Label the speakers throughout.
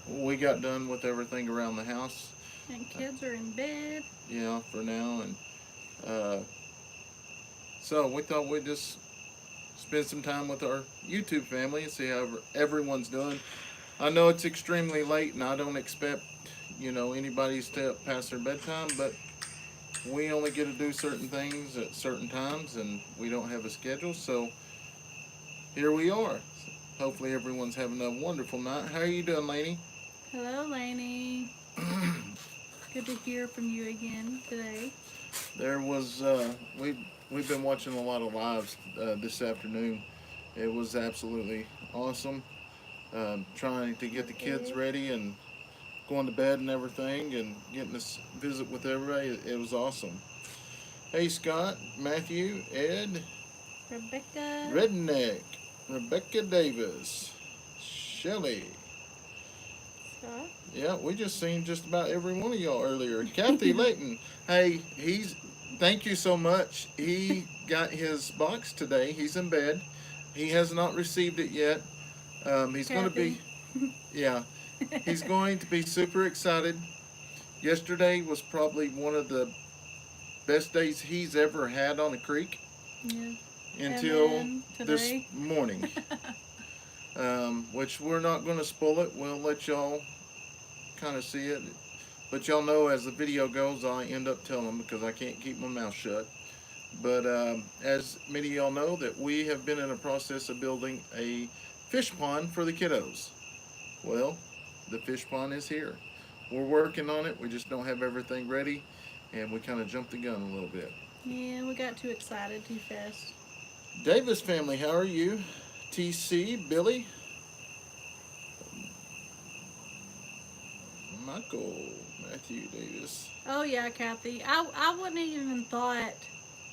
Speaker 1: we got done with everything around the house.
Speaker 2: And kids are in bed.
Speaker 1: Yeah, for now, and uh, so we thought we'd just spend some time with our YouTube family and see how everyone's doing. I know it's extremely late, and I don't expect anybody to stay up past their bedtime, but we only get to do certain things at certain times, and we don't have a schedule, so here we are. Hopefully, everyone's having a wonderful night. How are you doing, Lainey?
Speaker 2: Hello, Lainey. Good to hear from you again today.
Speaker 1: There was we've been watching a lot of lives this afternoon. It was absolutely awesome. Trying to get the kids
Speaker 2: Okay.
Speaker 1: ready and going to bed and everything, and getting to visit with everybody. It was awesome. Hey, Scott, Matthew, Ed,
Speaker 2: Rebecca.
Speaker 1: Redneck, Rebecca Davis, Shelly.
Speaker 2: Scott.
Speaker 1: Yeah, we just seen just about every one of y'all earlier. Kathy Leighton. Hey, he's thank you so much. He got his box today. He's in bed. He has not received it yet. He's going to
Speaker 2: Kathy.
Speaker 1: be, yeah, he's going to be super excited. Yesterday was probably one of the best days he's ever had on the creek
Speaker 2: Yeah. And
Speaker 1: until
Speaker 2: then
Speaker 1: this
Speaker 2: today.
Speaker 1: morning, which we're not going to spoil it. We'll let y'all kind of see it. But y'all know as the video goes, I end up telling them because I can't keep my mouth shut. But as many of y'all know, that we have been in a process of building a fish pond for the kiddos. Well, the fish pond is here. We're working on it. We just don't have everything ready, and we kind of jumped the gun a little bit.
Speaker 2: Yeah, we got too excited too fast.
Speaker 1: Davis family, how are you? TC, Billy, Michael, Matthew Davis.
Speaker 2: Oh yeah, Kathy. I wouldn't even thought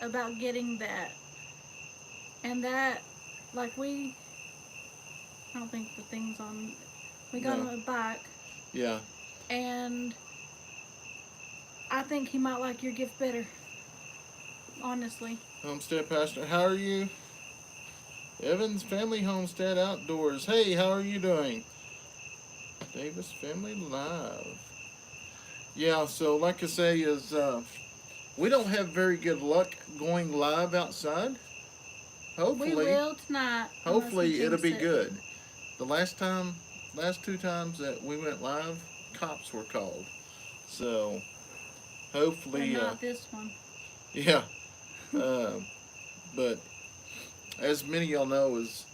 Speaker 2: about getting that. And that, like I don't think the thing's on. We got
Speaker 1: No,
Speaker 2: him a bike,
Speaker 1: yeah.
Speaker 2: and I think he might like your gift better. Honestly.
Speaker 1: Homestead Pastor, how are you? Evans Family Homestead Outdoors. Hey, how are you doing? Davis Family Live. Yeah, so like I say, is we don't have very good luck going live outside.
Speaker 2: We
Speaker 1: Hopefully,
Speaker 2: will tonight, unless we
Speaker 1: hopefully it'll
Speaker 2: jinx
Speaker 1: be
Speaker 2: it.
Speaker 1: good. Last two times that we went live, cops were called. So
Speaker 2: But
Speaker 1: hopefully,
Speaker 2: not this one.
Speaker 1: yeah. Uh, but as many of y'all know, is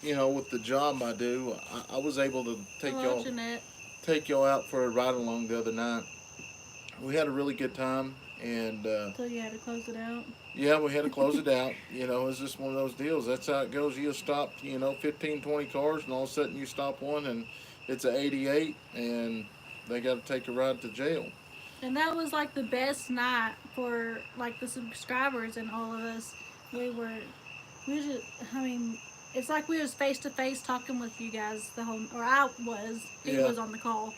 Speaker 1: with the job I do, I was able to
Speaker 2: Hello, Jeanette.
Speaker 1: take y'all out for a ride along the other night. We had a really good time, and
Speaker 2: So you had to close it out.
Speaker 1: yeah, we had to close it out. It's just one of those deals. That's how it goes. You stop, 15, 20 cars, and all of a sudden you stop one, and it's an 88, and they got to take a ride to jail.
Speaker 2: And that was like the best night for like the subscribers and all of us. We were, we just, I mean, it's like we was face to face talking with you guys the whole, or I was. He
Speaker 1: Yeah.
Speaker 2: was on the call,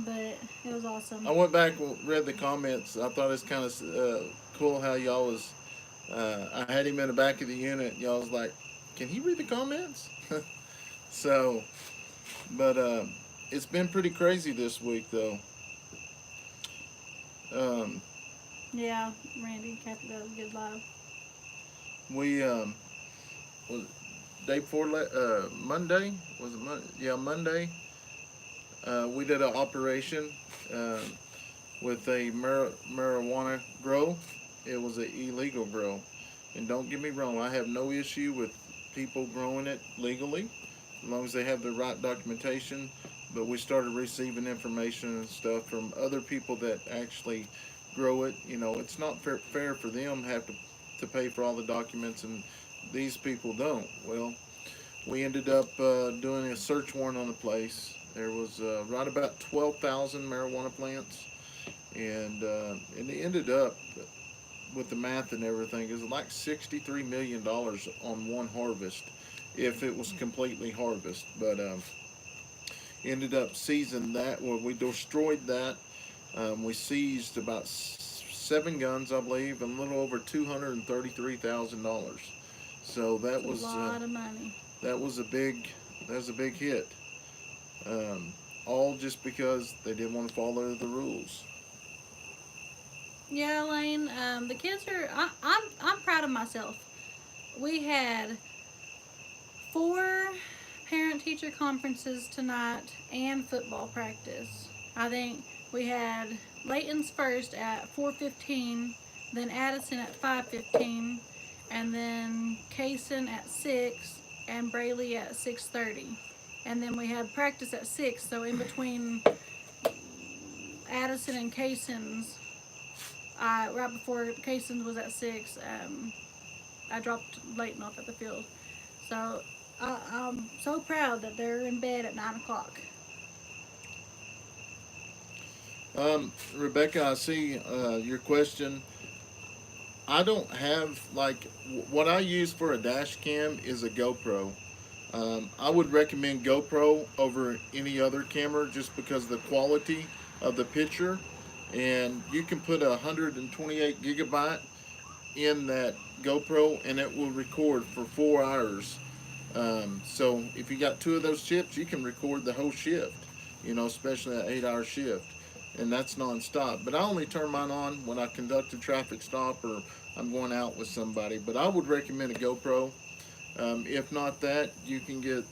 Speaker 2: but it was awesome.
Speaker 1: I went back and read the comments. I thought it's kind of cool how y'all was. I had him in the back of the unit. Y'all was like, "Can he read the comments?" So, but it's been pretty crazy this week, though. Um,
Speaker 2: Yeah, Randy and Kathy, that was a good live.
Speaker 1: we was day before Monday, was it Monday? Yeah, Monday. We did an operation uh, with a marijuana grow. It was an illegal grow, and don't get me wrong, I have no issue with people growing it legally, as long as they have the right documentation. But we started receiving information and stuff from other people that actually grow it. It's not fair for them to have to pay for all the documents, and these people don't. Well, we ended up doing a search warrant on the place. There was right about 12,000 marijuana plants, and it ended up with the math and everything is like $63 million on one harvest if it was completely harvest. But ended up seizing that. Well, we destroyed that. We seized about seven guns, I believe, and a little over $233,000. So
Speaker 2: It's a lot of money.
Speaker 1: that was a big hit. Um, all just because they didn't want to follow the rules.
Speaker 2: Yeah, Lane. The kids are. I'm proud of myself. We had 4 parent-teacher conferences tonight and football practice. I think we had Leighton's first at 4:15, then Addison at 5:15, and then Kayson at 6, and Braylee at 6:30. And then we had practice at 6, so in between Addison and Kayson's, right before Kayson's was at 6, I dropped Leighton off at the field. So I'm so proud that they're in bed at 9 o'clock.
Speaker 1: Rebecca, I see your question. I don't have like what I use for a dash cam is a GoPro. I would recommend GoPro over any other camera just because of the quality of the picture, and you can put 128 gigabyte in that GoPro and it will record for 4 hours. So if you got 2 of those chips, you can record the whole shift. You know, especially an 8-hour shift, and that's nonstop. But I only turn mine on when I conduct a traffic stop or I'm going out with somebody. But I would recommend a GoPro. If not that, you can get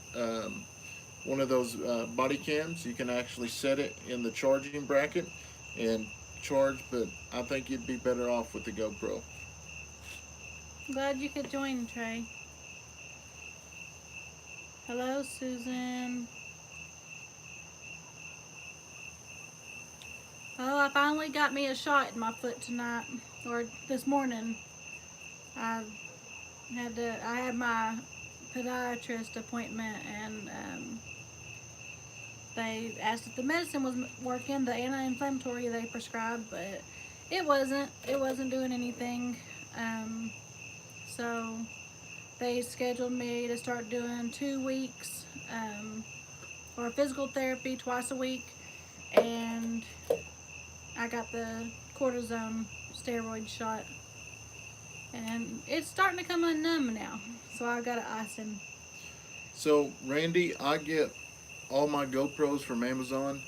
Speaker 1: one of those body cams. You can actually set it in the charging bracket and charge. But I think you'd be better off with the GoPro.
Speaker 2: Glad you could join, Trey. Hello, Susan. Oh, I finally got me a shot in my foot tonight, or this morning. I I had my podiatrist appointment, and they asked if the medicine was working, the anti-inflammatory they prescribed, but it wasn't. It wasn't doing anything. So they scheduled me to start doing 2 weeks or physical therapy twice a week, and I got the cortisone steroid shot, and it's starting to come unnumb now. So I got an icing.
Speaker 1: So Randy, I get all my GoPros from Amazon.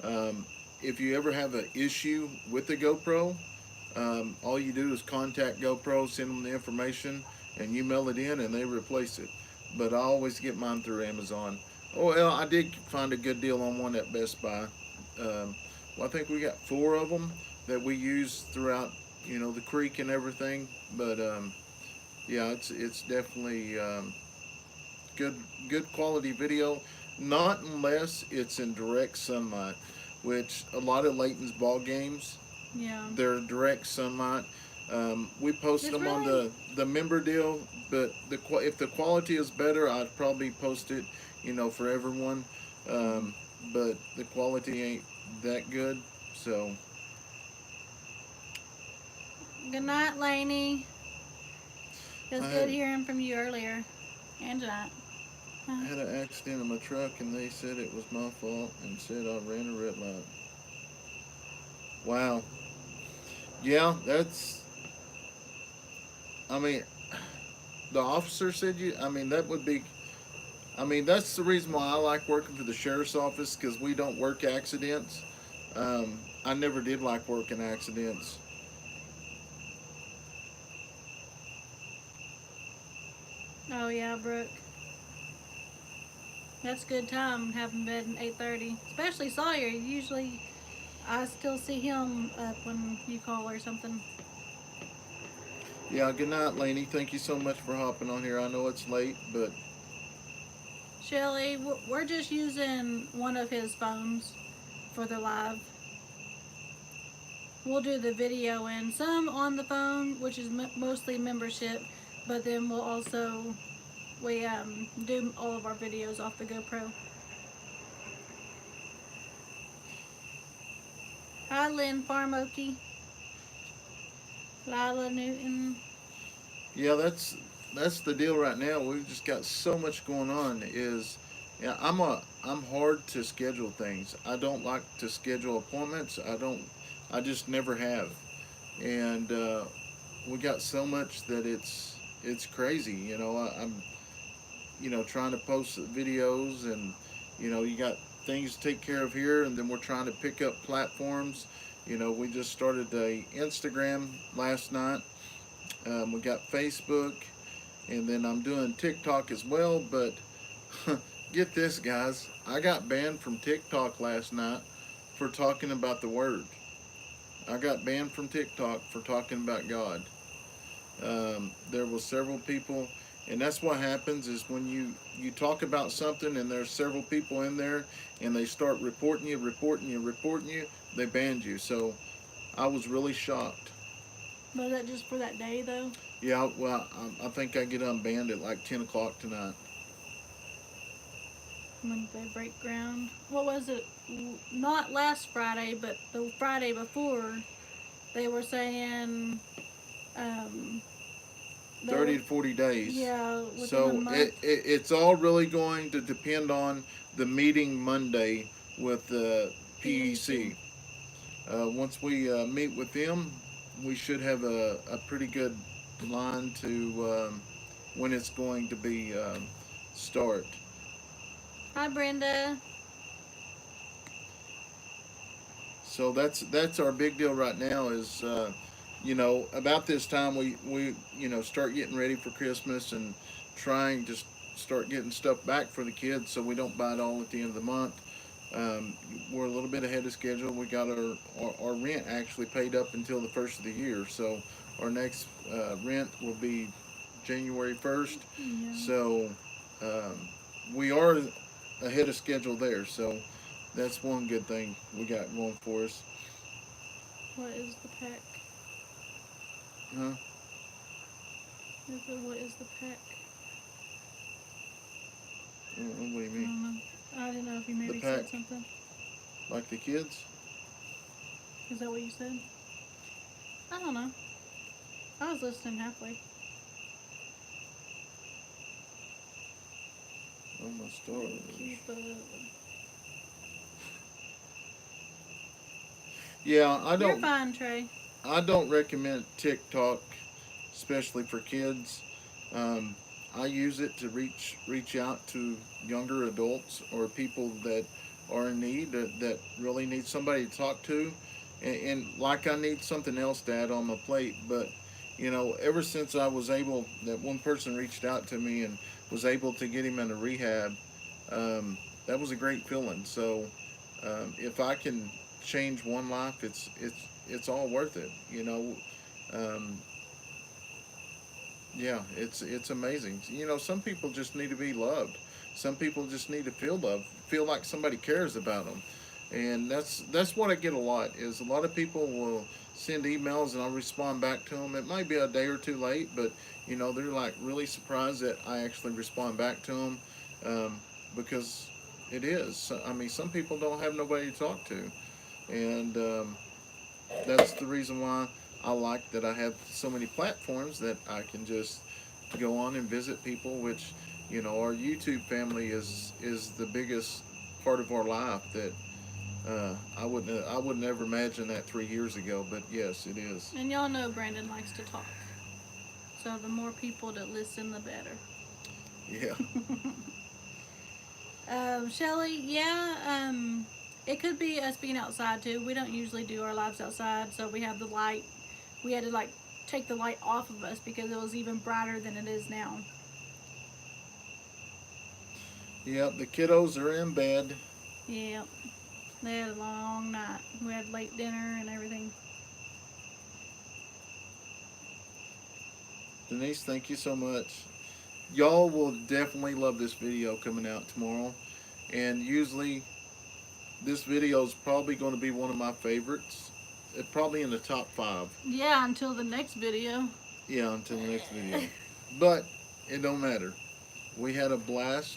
Speaker 1: Um, if you ever have an issue with the GoPro, all you do is contact GoPro, send them the information, and you mail it in, and they replace it. But I always get mine through Amazon. Oh well, I did find a good deal on one at Best Buy. Well, I think we got 4 of them that we use throughout, you know, the creek and everything. But yeah, it's definitely good quality video. Not unless it's in direct sunlight, which a lot of Leighton's ball games,
Speaker 2: Yeah.
Speaker 1: they're direct sunlight. We post
Speaker 2: It's
Speaker 1: them on
Speaker 2: really
Speaker 1: the member deal, but if the quality is better, I'd probably post it, you know, for everyone. But the quality ain't that good, so
Speaker 2: good night, Lainey. It was
Speaker 1: I
Speaker 2: good hearing from you earlier. And tonight.
Speaker 1: had an accident in my truck, and they said it was my fault and said I ran a red light. Wow. Yeah, that's. I mean, the officer said you. I mean, that would be. I mean, that's the reason why I like working for the sheriff's office because we don't work accidents. I never did like working accidents.
Speaker 2: Oh yeah, Brooke. That's a good time having bed at 8:30. Especially Sawyer. Usually I still see him up when you call or something.
Speaker 1: Yeah, good night, Laney. Thank you so much for hopping on here. I know it's late, but
Speaker 2: Shelly, we're just using one of his phones for the live. We'll do the video and some on the phone, which is mostly membership, but then we'll also do all of our videos off the GoPro. Hi, Lynn Farmoki, Lila Newton.
Speaker 1: yeah, that's the deal right now. We've just got so much going on. Is yeah, I'm hard to schedule things. I don't like to schedule appointments. I just never have, and we got so much that it's crazy. You know, I'm you know trying to post videos, and you know you got things to take care of here, and then we're trying to pick up platforms. You know, we just started a Instagram last night. We got Facebook, and then I'm doing TikTok as well. But get this, guys, I got banned from TikTok last night for talking about the Word. I got banned from TikTok for talking about God. There was several people, and that's what happens is when you talk about something and there's several people in there and they start reporting you, they banned you. So I was really shocked.
Speaker 2: Was that just for that day though?
Speaker 1: Yeah, well, I think I get unbanned at like 10 o'clock tonight.
Speaker 2: When they break ground. What was it? Not last Friday, but the Friday before, they were saying, um,
Speaker 1: 30 to 40 days.
Speaker 2: Yeah, within a
Speaker 1: So
Speaker 2: month.
Speaker 1: it's all really going to depend on the meeting Monday with the PEC. Once we meet with them, we should have a pretty good line to when it's going to be start.
Speaker 2: Hi, Brenda.
Speaker 1: So that's our big deal right now is you know, about this time we you know, start getting ready for Christmas and trying to start getting stuff back for the kids so we don't buy it all at the end of the month. We're a little bit ahead of schedule. We got our rent actually paid up until the first of the year, so our next rent will be January 1st.
Speaker 2: Yeah.
Speaker 1: So we are ahead of schedule there. So that's one good thing we got going for us.
Speaker 2: What is the pack?
Speaker 1: Huh?
Speaker 2: What is the pack?
Speaker 1: What do you
Speaker 2: I
Speaker 1: mean?
Speaker 2: don't know. I didn't know if you maybe
Speaker 1: The pack.
Speaker 2: said something.
Speaker 1: Like the kids?
Speaker 2: Is that what you said? I don't know. I was listening halfway.
Speaker 1: Oh my stars.
Speaker 2: Keep
Speaker 1: Yeah,
Speaker 2: You're fine, Trey.
Speaker 1: I don't recommend TikTok, especially for kids. Um, I use it to reach out to younger adults or people that are in need that really need somebody to talk to, and like I need something else to add on my plate. But you know, ever since I was able, that one person reached out to me and was able to get him in a rehab, that was a great feeling. So if I can change one life, it's all worth it. You know, um, yeah, it's amazing. You know, some people just need to be loved. Some people just need to feel loved, feel like somebody cares about them, and that's what I get a lot. Is a lot of people will send emails and I'll respond back to them. It might be a day or two late, but you know they're like really surprised that I actually respond back to them because it is. I mean, some people don't have nobody to talk to, and that's the reason why I like that I have so many platforms that I can just go on and visit people. Which you know, our YouTube family is the biggest part of our life. That I wouldn't ever imagine that 3 years ago, but yes, it is.
Speaker 2: And y'all know Brandon likes to talk. So the more people that listen, the better.
Speaker 1: Yeah.
Speaker 2: Shelly, yeah, it could be us being outside too. We don't usually do our lives outside, so we have the light. We had to like take the light off of us because it was even brighter than it is now.
Speaker 1: Yep. The kiddos are in bed.
Speaker 2: Yep. They had a long night. We had late dinner and everything.
Speaker 1: Denise, thank you so much. Y'all will definitely love this video coming out tomorrow, and usually this video is probably going to be one of my favorites. It's probably in the top 5.
Speaker 2: Yeah, until the next video.
Speaker 1: Yeah, until the next video. But it don't matter. We had a blast,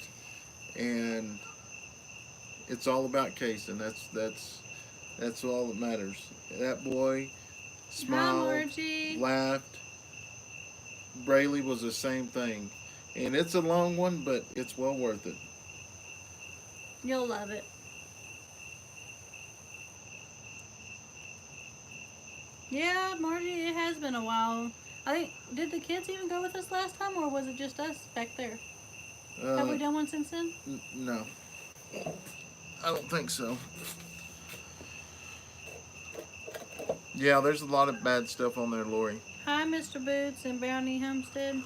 Speaker 1: and it's all about Kayson. That's all that matters. That boy smiled, laughed. Braylee was the same thing, and it's a long one, but it's well worth it.
Speaker 2: You'll love it. Yeah, Margie, it has been a while. I think, did the kids even go with us last time, or was it just us back there? Have we done one since then?
Speaker 1: No. I don't think so. Yeah, there's a lot of bad stuff on there, Lori.
Speaker 2: Hi, Mr. Boots and Bounty Homestead.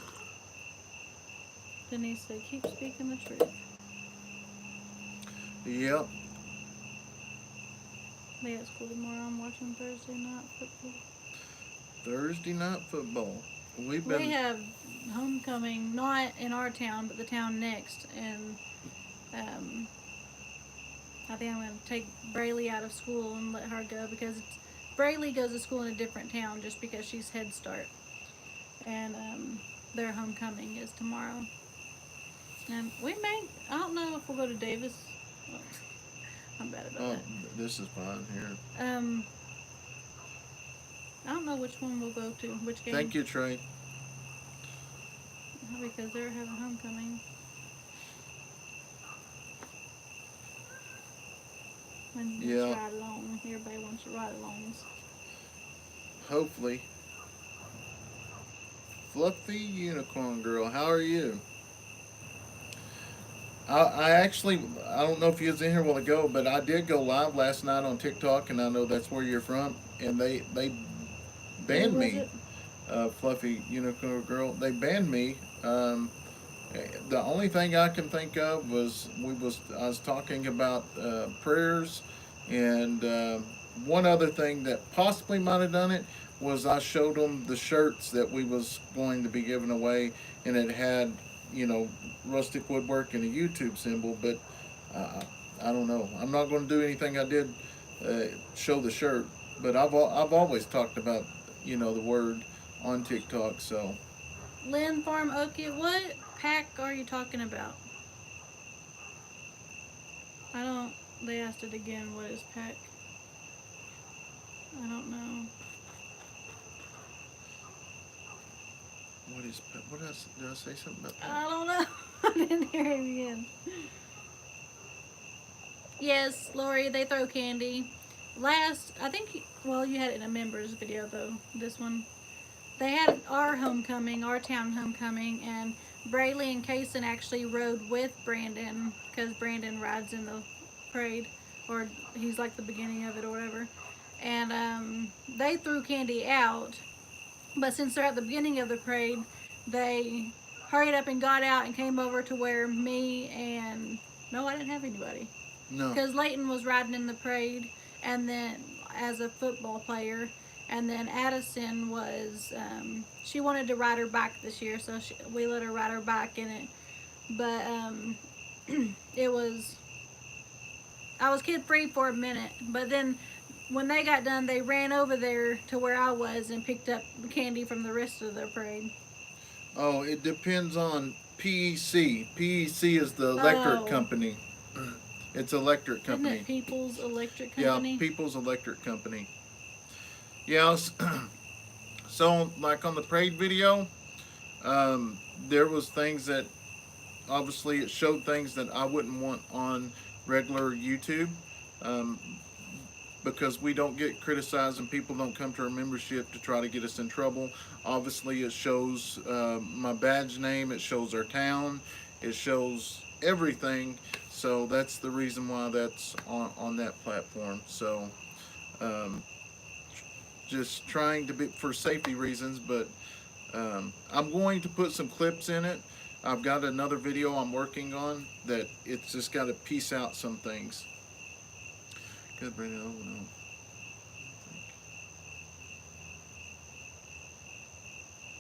Speaker 2: Denise said, keep speaking the truth.
Speaker 1: Yep.
Speaker 2: They at school tomorrow. I'm watching Thursday night football.
Speaker 1: Thursday night football.
Speaker 2: We have homecoming, not in our town, but the town next. And I think I'm going to take Braylee out of school and let her go because Braylee goes to school in a different town just because she's Head Start. And their homecoming is tomorrow. And I don't know if we'll go to Davis. Oh, I'm bad about that.
Speaker 1: This is fine here.
Speaker 2: I don't know which one we'll go to, which game.
Speaker 1: Thank you, Trey.
Speaker 2: Because they're having homecoming. And
Speaker 1: yeah.
Speaker 2: Ride along. Everybody wants to ride alongs.
Speaker 1: Hopefully. Fluffy Unicorn Girl, how are you? I don't know if you was in here a while ago, but I did go live last night on TikTok, and I know that's where you're from, and they banned me. Fluffy Unicorn Girl, they banned me. The only thing I can think of was I was talking about prayers, and one other thing that possibly might have done it was I showed them the shirts that we was going to be giving away, and it had, rustic woodwork and a YouTube symbol, but I don't know. I'm not going to do anything I did show the shirt, but I've always talked about, the word on TikTok, so.
Speaker 2: Lynn Farm Okie, what pack are you talking about? They asked it again, what is pack? I don't know.
Speaker 1: What else? Did I say something about that?
Speaker 2: I don't know. I didn't hear him again. Yes, Lori, they throw candy. You had it in a members video though, this one. They had our town homecoming, and Braylee and Kayson actually rode with Brandon, because Brandon rides in the parade, or he's like the beginning of it or whatever. And they threw candy out, but since they're at the beginning of the parade, they hurried up and got out and came over to where no, I didn't have anybody.
Speaker 1: No.
Speaker 2: Because Leighton was riding in the parade, and then as a football player, and then Addison was, she wanted to ride her bike this year, so we let her ride her bike in it. But I was kid free for a minute, but then when they got done, they ran over there to where I was and picked up the candy from the rest of their parade.
Speaker 1: Oh, it depends on PEC. PEC is the electric company. It's electric company.
Speaker 2: Isn't it People's Electric Company?
Speaker 1: Yeah, People's Electric Company. Yeah, so like on the parade video, there was things that, obviously it showed things that I wouldn't want on regular YouTube, because we don't get criticized and people don't come to our membership to try to get us in trouble. Obviously it shows my badge name, it shows our town, it shows everything, so that's the reason why that's on that platform. So just trying to be for safety reasons, but I'm going to put some clips in it. I've got another video I'm working on that it's just got to piece out some things. Good, Brandon. Oh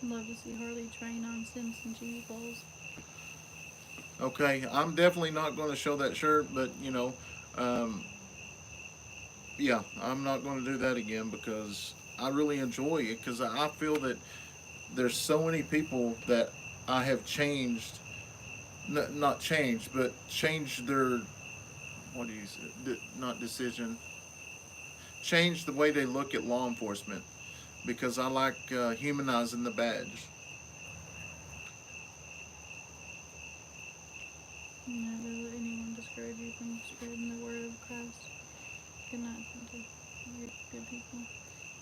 Speaker 2: no. Love to see Harley train on Simpson cheese balls.
Speaker 1: Okay, I'm definitely not going to show that shirt, but yeah, I'm not going to do that again because I really enjoy it, because I feel that there's so many people that I have changed, not changed, but changed their, what do you say, not decision, changed the way they look at law enforcement, because I like humanizing the badge.
Speaker 2: Never let anyone discourage you from spreading the word of Christ. Good night, you're good people.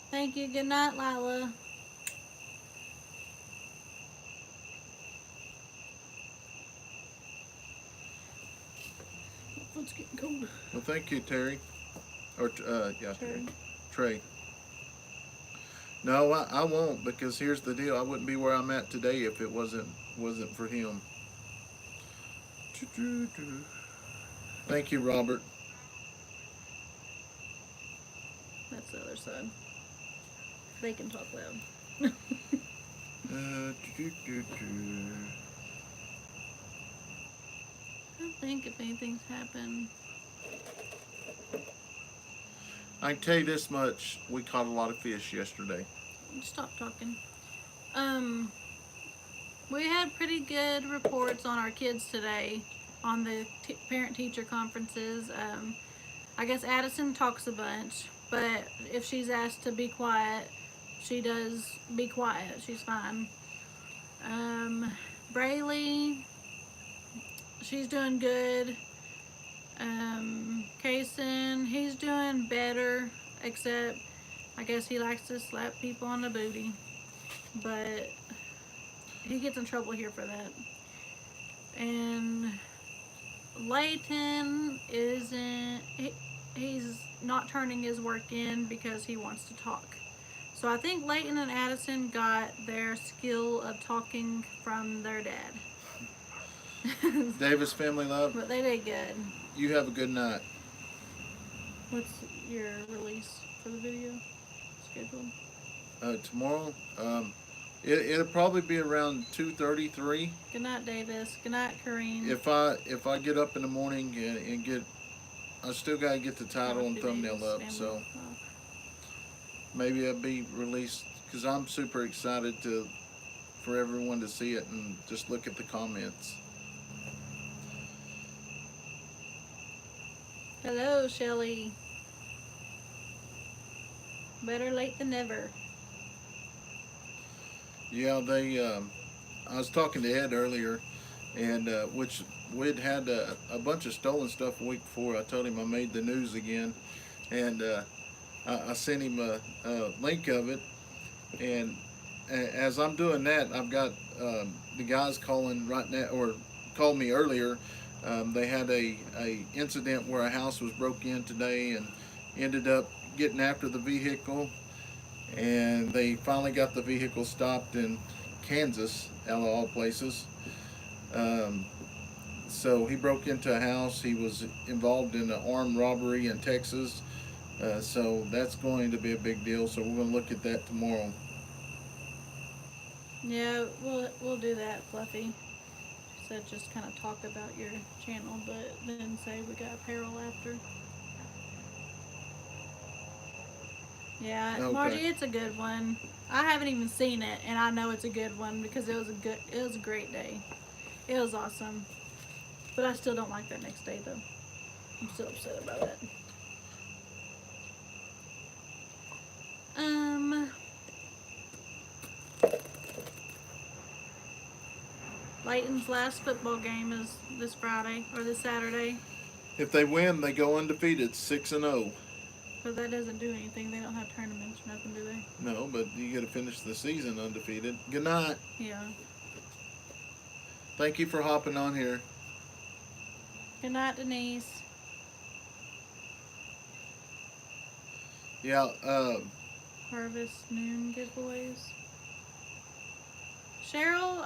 Speaker 2: Thank you. Good night, Lila. it's getting cold.
Speaker 1: Well, thank you, Terry. Or, yeah, Terry. Trey. No, I won't, because here's the deal. I wouldn't be where I'm at today if it wasn't for him. Thank you, Robert.
Speaker 2: That's the other side. They can talk loud.
Speaker 1: I
Speaker 2: don't think if anything's happened.
Speaker 1: I can tell you this much: we caught a lot of fish yesterday.
Speaker 2: Stop talking. We had pretty good reports on our kids today on the parent-teacher conferences. I guess Addison talks a bunch, but if she's asked to be quiet, she does be quiet. She's fine. Braylee, she's doing good. Kayson, he's doing better, except I guess he likes to slap people on the booty, but he gets in trouble here for that. And Leighton isn't, he's not turning his work in because he wants to talk. So I think Leighton and Addison got their skill of talking from their dad.
Speaker 1: Davis family love.
Speaker 2: But they did good.
Speaker 1: You have a good night.
Speaker 2: What's your release for the video scheduled?
Speaker 1: Tomorrow, it'll probably be around 2:33.
Speaker 2: Good night, Davis. Good night, Kareem.
Speaker 1: If I get up in the morning and get, I still gotta get the title and thumbnail up, so maybe it'll be released, because I'm super excited for everyone to see it and just look at the comments.
Speaker 2: Hello, Shelly. Better late than never.
Speaker 1: Yeah, I was talking to Ed earlier, and which we'd had a bunch of stolen stuff a week before. I told him I made the news again, and I sent him a link of it. And as I'm doing that, I've got the guys calling right now, or called me earlier. They had a incident where a house was broke in today and ended up getting after the vehicle, and they finally got the vehicle stopped in Kansas, out of all places. So he broke into a house. He was involved in an armed robbery in Texas. So that's going to be a big deal. So we're going to look at that tomorrow.
Speaker 2: Yeah, we'll do that, Fluffy. Said just kind of talk about your channel, but then say we got apparel after. Yeah, okay. Margie, it's a good one. I haven't even seen it, and I know it's a good one because it was a great day. It was awesome. But I still don't like that next day though. I'm still upset about it. Leighton's last football game is this Friday, or this Saturday.
Speaker 1: If they win, they go undefeated, 6-0.
Speaker 2: But that doesn't do anything. They don't have tournaments or nothing, do they?
Speaker 1: No, but you got to finish the season undefeated. Good night.
Speaker 2: Yeah.
Speaker 1: Thank you for hopping on here.
Speaker 2: Good night, Denise.
Speaker 1: Yeah,
Speaker 2: Harvest Moon giveaways. Cheryl,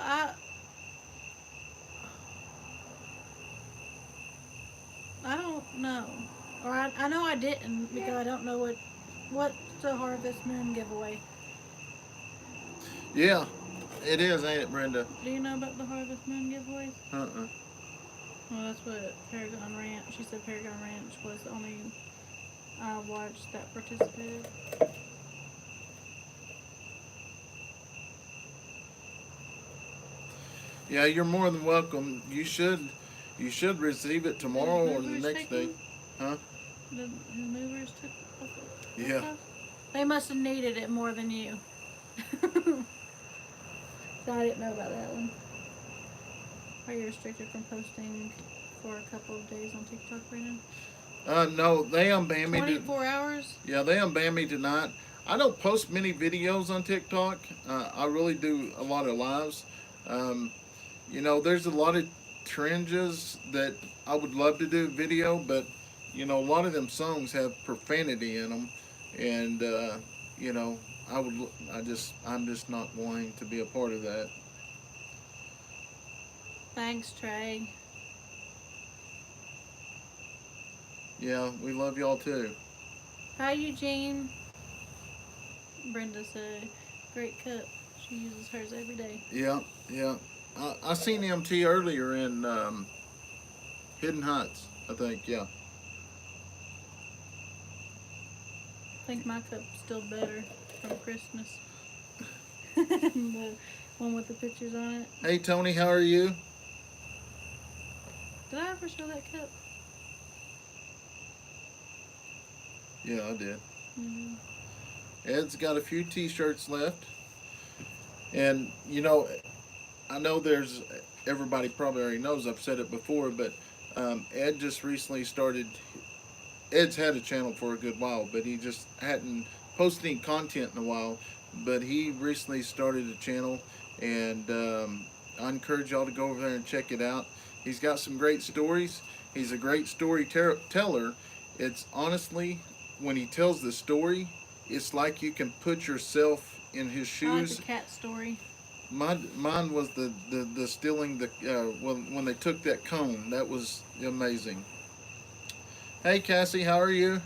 Speaker 2: I don't know. Or I know I didn't, because I don't know what's the Harvest Moon giveaway.
Speaker 1: Yeah, it is, ain't it, Brenda?
Speaker 2: Do you know about the Harvest Moon giveaways?
Speaker 1: Uh-uh.
Speaker 2: Well, that's what Paragon Ranch, she said Paragon Ranch was the only I watched that participated.
Speaker 1: Yeah, you're more than welcome. You should receive it tomorrow or the next day. Huh?
Speaker 2: The movers took it?
Speaker 1: Yeah.
Speaker 2: They must have needed it more than you. So I didn't know about that one. Are you restricted from posting for a couple of days on TikTok right now?
Speaker 1: No, they unbanned me.
Speaker 2: 24 hours?
Speaker 1: Yeah, they unbanned me tonight. I don't post many videos on TikTok. I really do a lot of lives. You know, there's a lot of Trenges that I would love to do video, but you know, a lot of them songs have profanity in them, and you know, I would, I'm just not wanting to be a part of that.
Speaker 2: Thanks, Trey.
Speaker 1: Yeah, we love y'all too.
Speaker 2: Hi, Eugene. Brenda said, great cup. She uses hers every day.
Speaker 1: Yeah, yeah. I seen MT earlier in Hidden Heights, I think. Yeah.
Speaker 2: I think my cup's still better from Christmas. The one with the pictures on it.
Speaker 1: Hey Tony, how are you?
Speaker 2: Did I ever show that cup?
Speaker 1: Yeah, I did.
Speaker 2: Mm-hmm.
Speaker 1: Ed's got a few T-shirts left, and you know, I know there's everybody probably already knows. I've said it before, but Ed just recently started. Ed's had a channel for a good while, but he just hadn't posted any content in a while. But he recently started a channel, and I encourage y'all to go over there and check it out. He's got some great stories. He's a great storyteller. It's honestly, when he tells the story, it's like you can put yourself in his shoes.
Speaker 2: I like the cat story.
Speaker 1: Mine was the stealing the when they took that cone. That was amazing. Hey Cassie, how are you?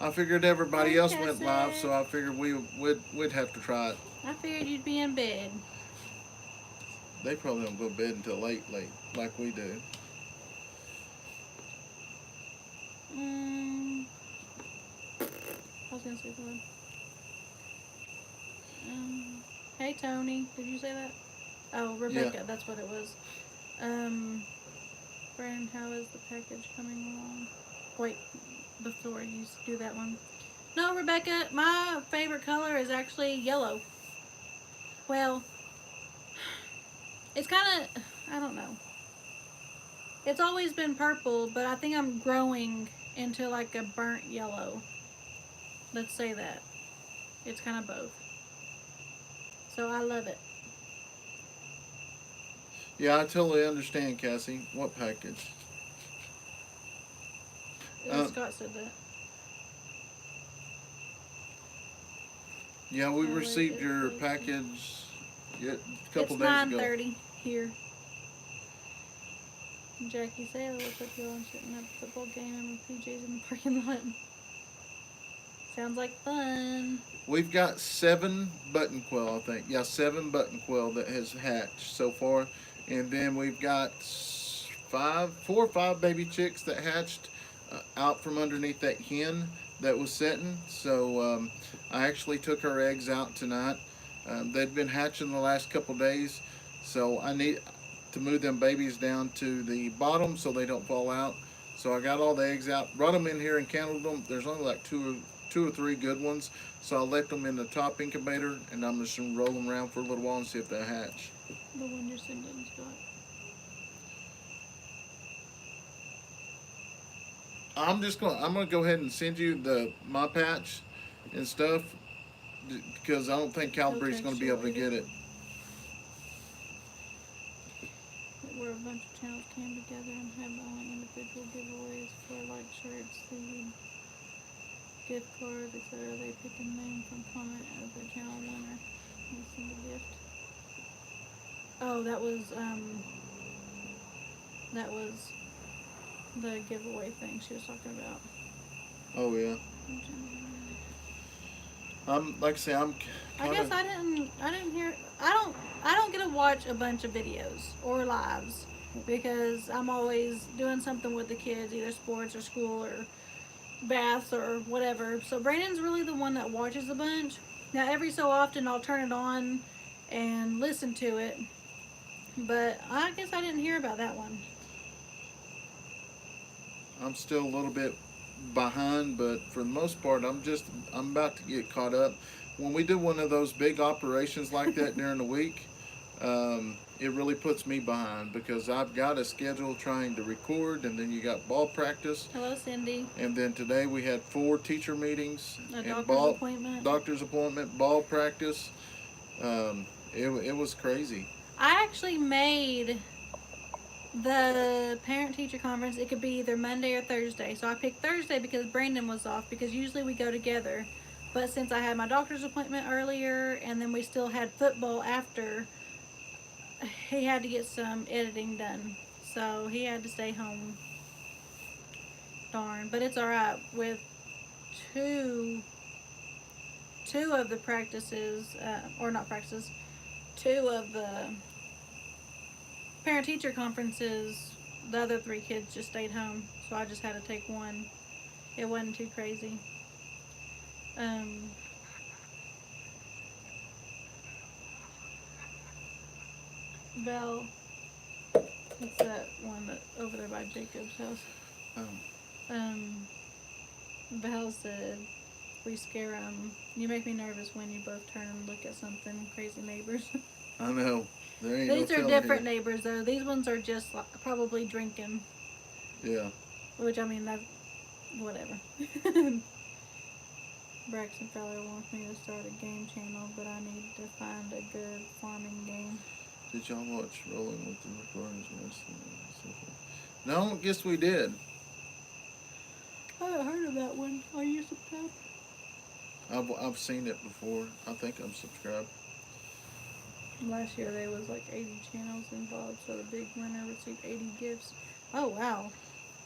Speaker 1: I figured everybody else
Speaker 2: Cassie.
Speaker 1: went live, so I figured we'd have to try it.
Speaker 2: I figured you'd be in bed.
Speaker 1: They probably don't go to bed until late, like we do.
Speaker 2: I was gonna say something. Hey Tony, did you say that? Oh, Rebecca, yeah. That's what it was. Brandon, how is the package coming along? Wait, before you do that one. No, Rebecca, my favorite color is actually yellow. Well, it's kind of, I don't know. It's always been purple, but I think I'm growing into like a burnt yellow. Let's say that. It's kind of both. So I love it.
Speaker 1: Yeah, I totally understand, Cassie. What package?
Speaker 2: Scott said that.
Speaker 1: Yeah, we received your package a couple days ago.
Speaker 2: It's 9:30 here. Jackie said, "Looks like you're all sitting at the football game and with PJs in the parking lot." Sounds like fun.
Speaker 1: We've got 7 button quill, I think. Yeah, 7 button quill that has hatched so far. And then we've got 4 or 5 baby chicks that hatched out from underneath that hen that was setting. So I actually took her eggs out tonight. They'd been hatching the last couple days. So I need to move them babies down to the bottom so they don't fall out. So I got all the eggs out, brought them in here and counted them. There's only like two or three good ones. So I'll let them in the top incubator, and I'm just going to roll them around for a little while and see if they hatch.
Speaker 2: The one you're sending, Scott.
Speaker 1: I'm going to go ahead and send you my patch and stuff, because I don't think Calibrate's going to be able to get it.
Speaker 2: Where a bunch of channels came together and had only individual giveaways for like shirts, food, gift cards, etc. They pick a name from comment as their channel winner and send a gift. Oh, that was the giveaway thing she was talking about.
Speaker 1: Oh yeah. Like I say,
Speaker 2: I guess I didn't hear. I don't get to watch a bunch of videos or lives because I'm always doing something with the kids, either sports or school or baths or whatever. So Brandon's really the one that watches a bunch. Now every so often I'll turn it on and listen to it, but I guess I didn't hear about that one.
Speaker 1: I'm still a little bit behind, but for the most part, I'm about to get caught up. When we do one of those big operations like that during the week, it really puts me behind because I've got a schedule trying to record, and then you got ball practice.
Speaker 2: Hello, Cindy.
Speaker 1: And then today we had 4 teacher meetings,
Speaker 2: Doctor's
Speaker 1: appointment, ball practice. It was crazy.
Speaker 2: I actually made The parent-teacher conference, it could be either Monday or Thursday. So I picked Thursday because Brandon was off, because usually we go together. But since I had my doctor's appointment earlier and then we still had football after, he had to get some editing done. So he had to stay home. Darn. But it's alright. With two two of the practices, or not practices, two of the parent teacher conferences, the other three kids just stayed home. So I just had to take one. It wasn't too crazy. Um, Val, what's that one that over there by Jacob's house?
Speaker 1: Um,
Speaker 2: Um, Val said, "We scare them. You make me nervous when you both turn and look at something. Crazy neighbors."
Speaker 1: I know. There ain't
Speaker 2: These
Speaker 1: no
Speaker 2: are
Speaker 1: telling
Speaker 2: different
Speaker 1: here.
Speaker 2: neighbors though. These ones are just like, probably drinking,
Speaker 1: Yeah.
Speaker 2: which I mean that, whatever. Braxton Feller wants me to start a game channel, but I need to find a good farming game.
Speaker 1: Did y'all watch Rolling with the Recordings? No, guess we did.
Speaker 2: I haven't heard of that one. Are you subscribed?
Speaker 1: I've seen it before. I think I'm subscribed.
Speaker 2: Last year there was like 80 channels involved, so the big winner received 80 gifts. Oh wow!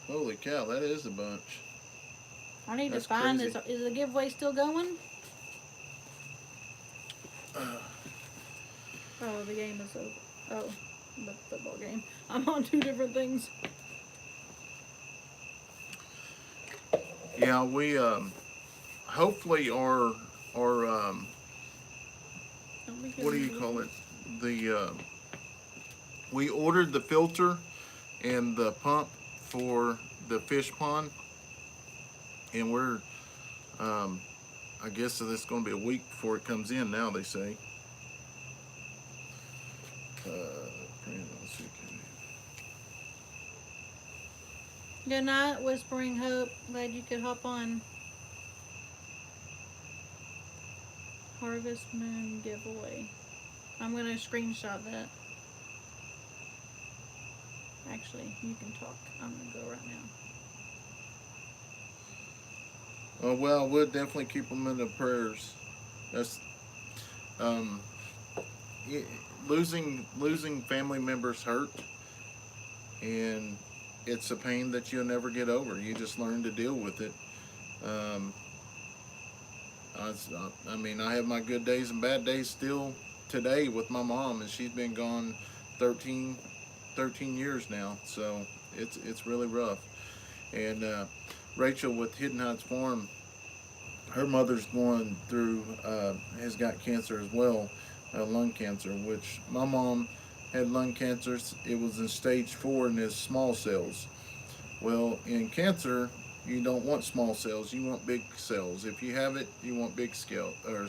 Speaker 1: Holy cow, that is a bunch.
Speaker 2: I need
Speaker 1: That's
Speaker 2: to find
Speaker 1: crazy.
Speaker 2: this. Is the giveaway still going? Oh, the game is over. Oh, the football game. I'm on two different things.
Speaker 1: Yeah, we hopefully our
Speaker 2: Don't be
Speaker 1: what do
Speaker 2: giving
Speaker 1: you
Speaker 2: me
Speaker 1: call
Speaker 2: this.
Speaker 1: it? The we ordered the filter and the pump for the fish pond, and we're I guess it's going to be a week before it comes in. Now they say. Let's see.
Speaker 2: Good night, Whispering Hope. Glad you could hop on. Harvest Moon giveaway. I'm gonna screenshot that. Actually, you can talk. I'm gonna go right now.
Speaker 1: Oh well, we'll definitely keep them in the prayers. That's um, y- losing family members hurt, and it's a pain that you'll never get over. You just learn to deal with it. Um, I mean, I have my good days and bad days still today with my mom, and she's been gone 13, 13 years now. So it's really rough. And Rachel with Hidden Heights Farm, her mother's going through has got cancer as well, lung cancer. Which my mom had lung cancer. It was in stage 4 and it's small cells. Well, in cancer, you don't want small cells. You want big cells. If you have it, you want big scale or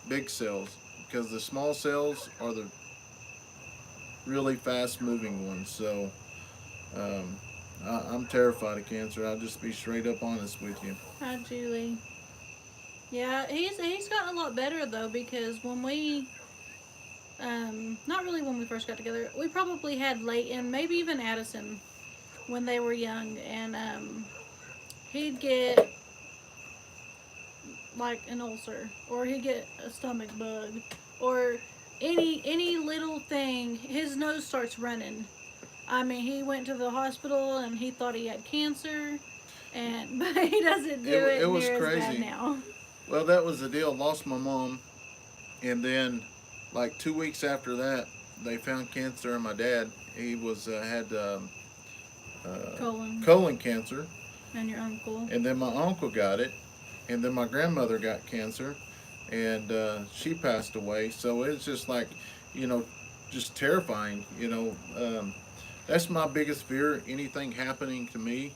Speaker 1: big cells because the small cells are the really fast moving ones. So um, I'm terrified of cancer. I'll just be straight up honest with you.
Speaker 2: Hi, Julie. Yeah, he's gotten a lot better though, because when we not really when we first got together, we probably had Leighton, maybe even Addison when they were young, and he'd get like an ulcer, or he'd get a stomach bug, or any little thing, his nose starts running. I mean, he went to the hospital and he thought he had cancer, and but he doesn't do
Speaker 1: It
Speaker 2: it
Speaker 1: was
Speaker 2: near as bad
Speaker 1: crazy.
Speaker 2: now.
Speaker 1: Well, that was the deal. Lost my mom, and then like 2 weeks after that, they found cancer in my dad. He was had
Speaker 2: Colon
Speaker 1: colon cancer,
Speaker 2: and your uncle.
Speaker 1: and then my uncle got it, and then my grandmother got cancer, and she passed away. So it's just like, you know, just terrifying. That's my biggest fear. Anything happening to me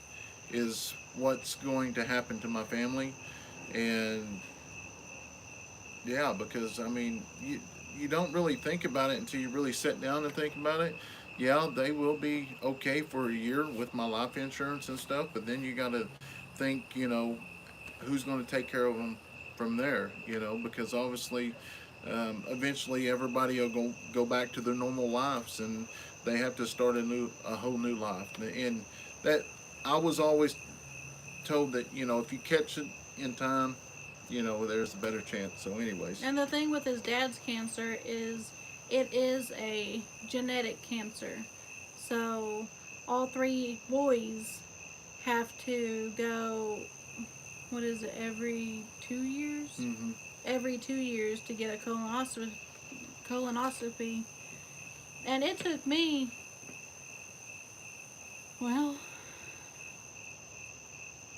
Speaker 1: is what's going to happen to my family, and yeah, because I mean, you don't really think about it until you really sit down and think about it. Yeah, they will be okay for a year with my life insurance and stuff, but then you got to think, who's going to take care of them from there, because obviously, eventually everybody will go back to their normal lives, and they have to start a whole new life. And that I was always told that, if you catch it in time, there's a better chance. So, anyways.
Speaker 2: And the thing with his dad's cancer is it is a genetic cancer. So all three boys have to go, what is it, every 2 years?
Speaker 1: Mm-hmm.
Speaker 2: Every 2 years to get a colonoscopy. And it took me, well,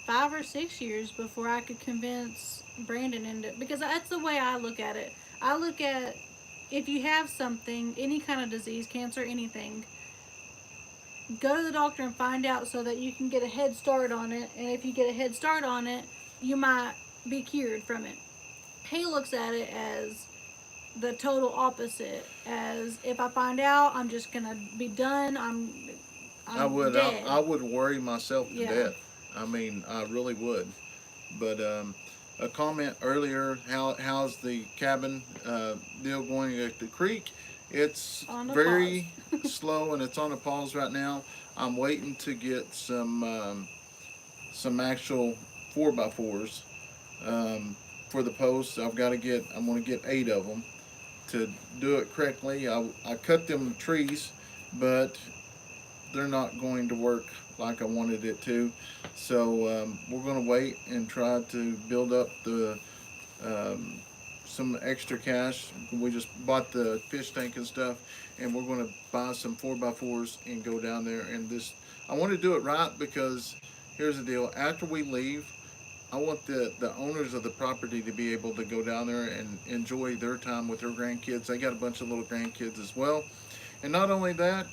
Speaker 2: 5 or 6 years before I could convince Brandon into it. Because that's the way I look at it. I look at, if you have something, any kind of disease, cancer, anything, go to the doctor and find out so that you can get a head start on it. And if you get a head start on it, you might be cured from it. He looks at it as the total opposite. As if I find out, I'm just gonna be done.
Speaker 1: I would.
Speaker 2: Dead.
Speaker 1: I would worry myself to
Speaker 2: Yeah.
Speaker 1: death. I mean, I really would. But a comment earlier. How's the cabin deal going at the creek? It's
Speaker 2: On a
Speaker 1: very slow, and it's on a pause right now. I'm waiting to get some actual 4x4s for the posts. I'm going to get 8 of them to do it correctly. I cut them trees, but they're not going to work like I wanted it to. So we're going to wait and try to build up the some extra cash. We just bought the fish tank and stuff, and we're going to buy some 4x4s and go down there. And I want to do it right, because here's the deal. After we leave, I want the owners of the property to be able to go down there and enjoy their time with their grandkids. They got a bunch of little grandkids as well. And not only that,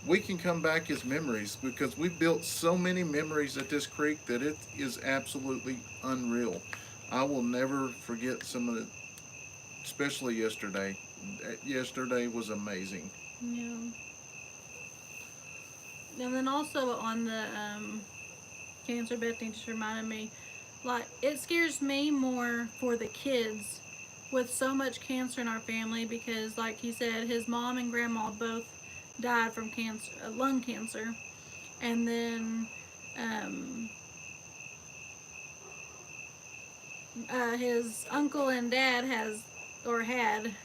Speaker 1: we can come back as memories, because we built so many memories at this creek that it is absolutely unreal. I will never forget some of it, especially yesterday. Yesterday was amazing.
Speaker 2: Yeah. And then also on the cancer, Bethany just reminded me, like, it scares me more for the kids with so much cancer in our family, because like he said, his mom and grandma both died from cancer, lung cancer. And then his uncle and dad had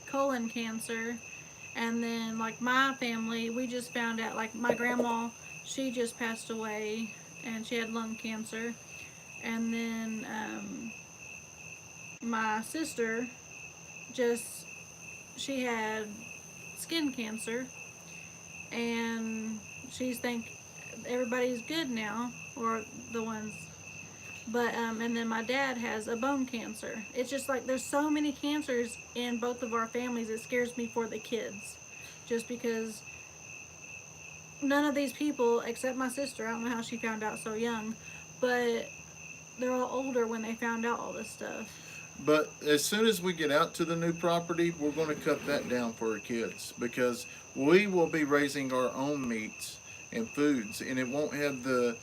Speaker 2: colon cancer. And then like my family, we just found out, like my grandma, she just passed away and she had lung cancer. And then my sister she had skin cancer, and she's everybody's good now, or the ones. But and then my dad has a bone cancer. It's just like there's so many cancers in both of our families. It scares me for the kids, just because none of these people, except my sister, I don't know how she found out so young, but they're all older when they found out all this stuff.
Speaker 1: But as soon as we get out to the new property, we're going to cut that down for our kids, because we will be raising our own meats and foods, and it won't have the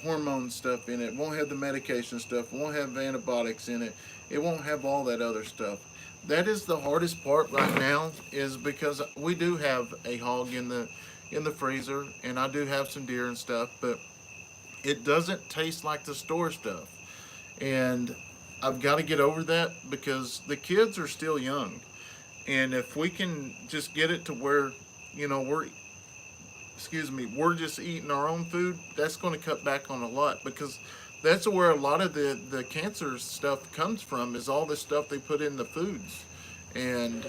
Speaker 1: hormone stuff in it. It won't have the medication stuff. It won't have antibiotics in it. It won't have all that other stuff. That is the hardest part right now, is because we do have a hog in the freezer, and I do have some deer and stuff, but it doesn't taste like the store stuff. And I've got to get over that, because the kids are still young. And if we can just get it to where, we're just eating our own food, that's going to cut back on a lot, because that's where a lot of the cancer stuff comes from, is all the stuff they put in the foods. And,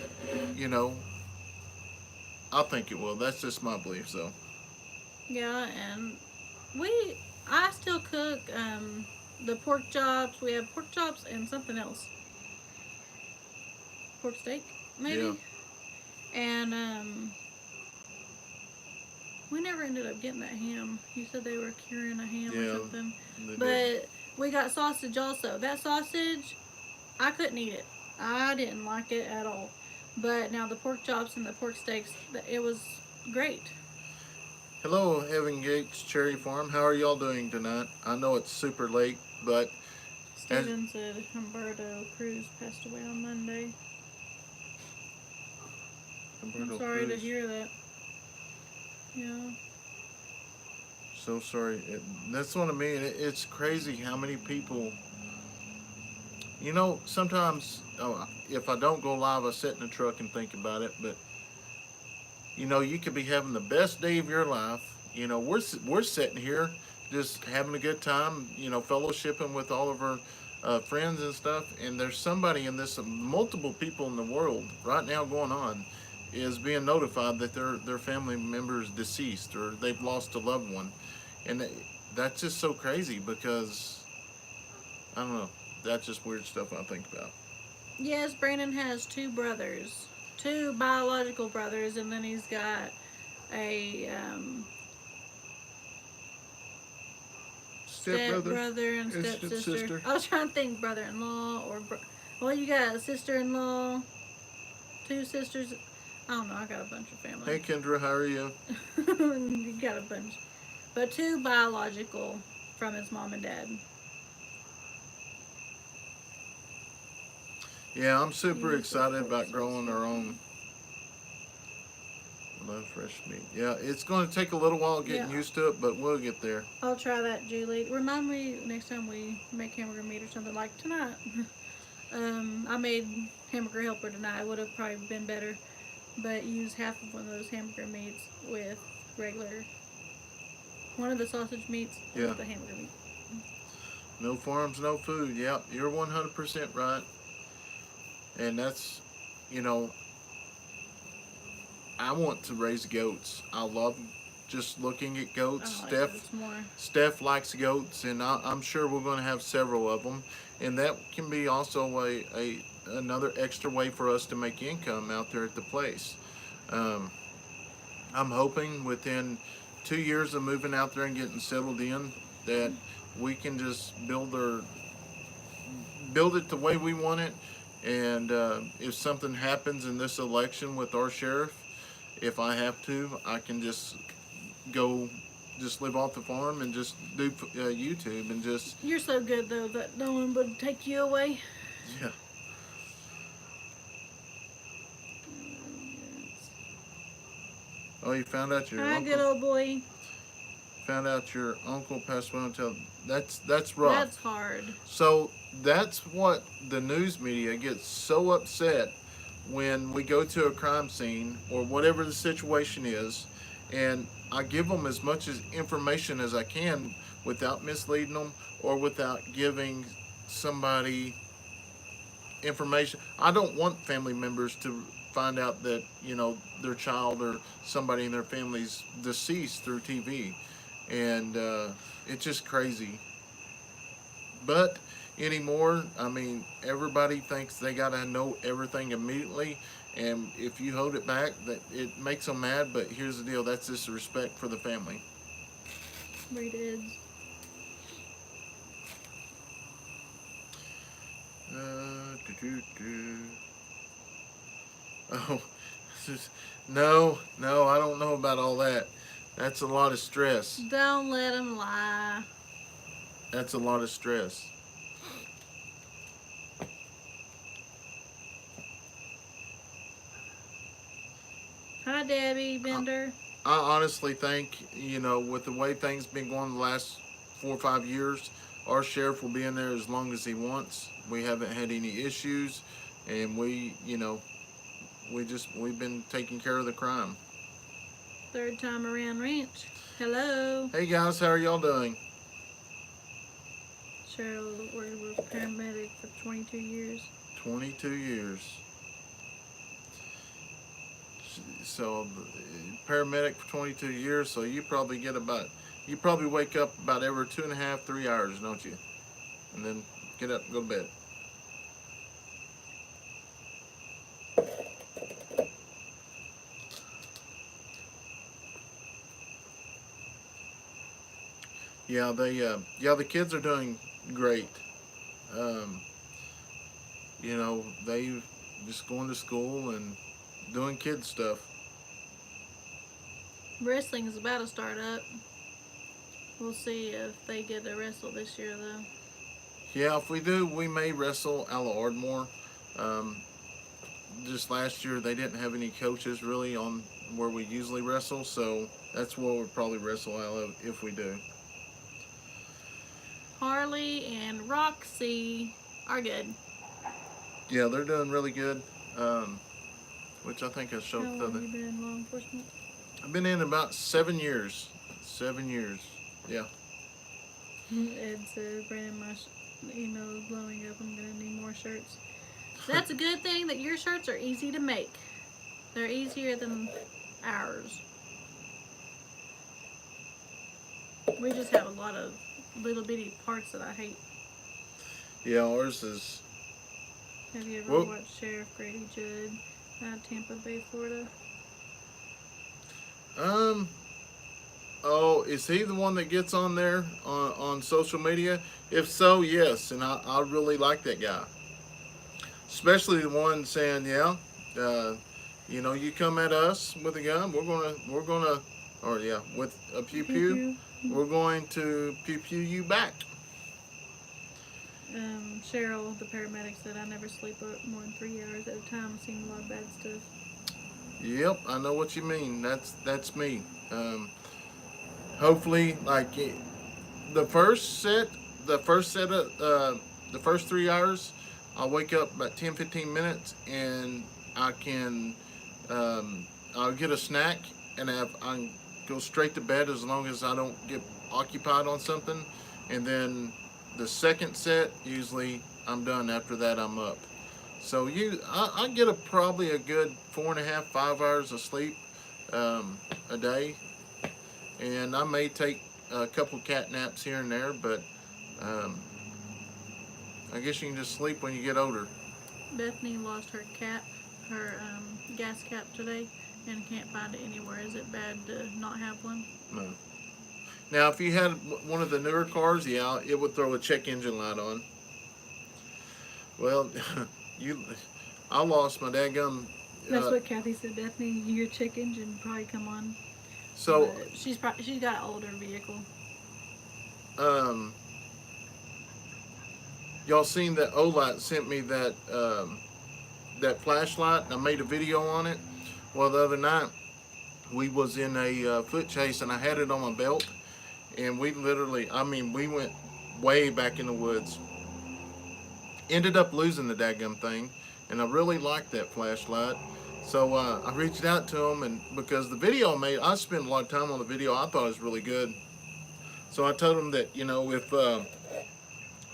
Speaker 1: I think it will. That's just my belief, so.
Speaker 2: Yeah, and I still cook the pork chops. We have pork chops and something else. Pork steak, maybe?
Speaker 1: Yeah.
Speaker 2: And we never ended up getting that ham. You said they were curing a ham or something. But we got sausage also. That sausage, I couldn't eat it. I didn't like it at all. But now the pork chops and the pork steaks, it was great.
Speaker 1: Hello, Heaven Gates Cherry Farm. How are y'all doing tonight? I know it's super late, but
Speaker 2: Steven said Humberto Cruz passed away on Monday. I'm sorry to hear that. Yeah.
Speaker 1: So sorry. That's what I mean. It's crazy how many people. You know, sometimes if I don't go live, I sit in the truck and think about it. But you know, you could be having the best day of your life. You know, we're sitting here just having a good time. You know, fellowshipping with all of our friends and stuff. And there's somebody in this, multiple people in the world right now going on, is being notified that their family member is deceased or they've lost a loved one, and that's just so crazy because I don't know. That's just weird stuff I think about.
Speaker 2: Yes, Brandon has two brothers, two biological brothers, and then he's got a step
Speaker 1: Stepbrother
Speaker 2: brother and
Speaker 1: and
Speaker 2: stepsister.
Speaker 1: stepsister.
Speaker 2: I was trying to think brother-in-law or well, you got a sister-in-law, two sisters. I don't know. I got a bunch of
Speaker 1: Hey
Speaker 2: family.
Speaker 1: Kendra, how are you?
Speaker 2: You got a bunch, but two biological from his mom and dad.
Speaker 1: Yeah, I'm super
Speaker 2: Use of
Speaker 1: excited
Speaker 2: course
Speaker 1: about growing our own. Love fresh meat. Yeah, it's going to take a little while getting
Speaker 2: Yeah,
Speaker 1: used to it, but we'll get there.
Speaker 2: I'll try that, Julie. Remind me next time we make hamburger meat or something like tonight. I made hamburger helper tonight. It would have probably been better, but use half of one of those hamburger meats with regular one of the sausage meats
Speaker 1: Yeah.
Speaker 2: with the hamburger meat.
Speaker 1: No farms, no food. Yep, you're 100% right. And that's, you know, I want to raise goats. I love just looking at goats.
Speaker 2: I like goats more.
Speaker 1: Steph likes goats, and I'm sure we're going to have several of them, and that can be also a another extra way for us to make income out there at the place. Um, I'm hoping within 2 years of moving out there and getting settled in that we can just build it the way we want it. And if something happens in this election with our sheriff, if I have to, I can just go, just live off the farm and just do YouTube and just,
Speaker 2: You're so good though that no one would take you away.
Speaker 1: yeah. Oh, you found out your
Speaker 2: Hi, good
Speaker 1: uncle
Speaker 2: old boy.
Speaker 1: passed away. That's rough.
Speaker 2: That's hard.
Speaker 1: So that's what the news media gets so upset when we go to a crime scene or whatever the situation is, and I give them as much as information as I can without misleading them or without giving somebody information. I don't want family members to find out that, you know, their child or somebody in their family's deceased through TV, and it's just crazy. But anymore, I mean, everybody thinks they gotta know everything immediately, and if you hold it back, that it makes them mad. But here's the deal: that's disrespect for the family.
Speaker 2: Read Ed's.
Speaker 1: Doo-doo-doo. Oh, no, I don't know about all that. That's a lot of stress.
Speaker 2: Don't let him lie.
Speaker 1: That's a lot of stress.
Speaker 2: Hi, Debbie Bender.
Speaker 1: I honestly think, you know, with the way things been going the last 4 or 5 years, our sheriff will be in there as long as he wants. We haven't had any issues, and you know, we've been taking care of the crime.
Speaker 2: Third time around ranch. Hello.
Speaker 1: Hey guys, how are y'all doing?
Speaker 2: Cheryl was a paramedic for 22 years.
Speaker 1: 22 years. So, paramedic for 22 years. So you probably wake up about every 2.5, 3 hours, don't you? And then get up and go to bed. Yeah, the kids are doing great. Um, you know, they just going to school and doing kid stuff.
Speaker 2: Wrestling is about to start up. We'll see if they get to wrestle this year, though.
Speaker 1: Yeah, if we do, we may wrestle a la Ardmore. Just last year, they didn't have any coaches really on where we usually wrestle, so that's where we'll probably wrestle out of if we do.
Speaker 2: Harley and Roxy are good.
Speaker 1: Yeah, they're doing really good. Which I think I
Speaker 2: How
Speaker 1: showed the
Speaker 2: long
Speaker 1: other.
Speaker 2: have you been in law enforcement?
Speaker 1: I've been in about 7 years. 7 years. Yeah.
Speaker 2: Ed said, Brandon, my email is blowing up. I'm going to need more shirts. That's a good thing that your shirts are easy to make. They're easier than ours. We just have a lot of little bitty parts that I hate.
Speaker 1: Yeah, ours is.
Speaker 2: Have you ever watched Sheriff Grady Judd out of Tampa Bay, Florida?
Speaker 1: Oh, is he the one that gets on there on social media? If so, yes, and I really like that guy. Especially the one saying, yeah, you come at us with a gun, we're gonna, or yeah, with a pew pew, we're going to pew pew you back.
Speaker 2: Cheryl, the paramedic, said, I never sleep more than 3 hours at a time. I've seen a lot of bad stuff.
Speaker 1: Yep, I know what you mean. That's me. Hopefully, like the first set, the first set of the first 3 hours, I'll wake up about 10-15 minutes, and I can I'll get a snack, and I go straight to bed as long as I don't get occupied on something, and then the second set usually I'm done. After that, I'm up. So I get probably a good 4.5-5 hours of sleep a day, and I may take a couple cat naps here and there, but um, I guess you can just sleep when you get older.
Speaker 2: Bethany lost her gas cap today and can't find it anywhere. Is it bad to not have one?
Speaker 1: No. Now, if you had one of the newer cars, yeah, it would throw a check engine light on. Well, I lost my dadgum.
Speaker 2: That's what Kathy said. Bethany, your check engine probably come on.
Speaker 1: So
Speaker 2: but she's got an older vehicle.
Speaker 1: Y'all seen that Olight sent me that flashlight, and I made a video on it. Well, the other night we was in a foot chase, and I had it on my belt, and we went way back in the woods. Ended up losing the dadgum thing, and I really liked that flashlight. So I reached out to him, and because the video I made, I spent a lot of time on the video. I thought it was really good. So I told him that, if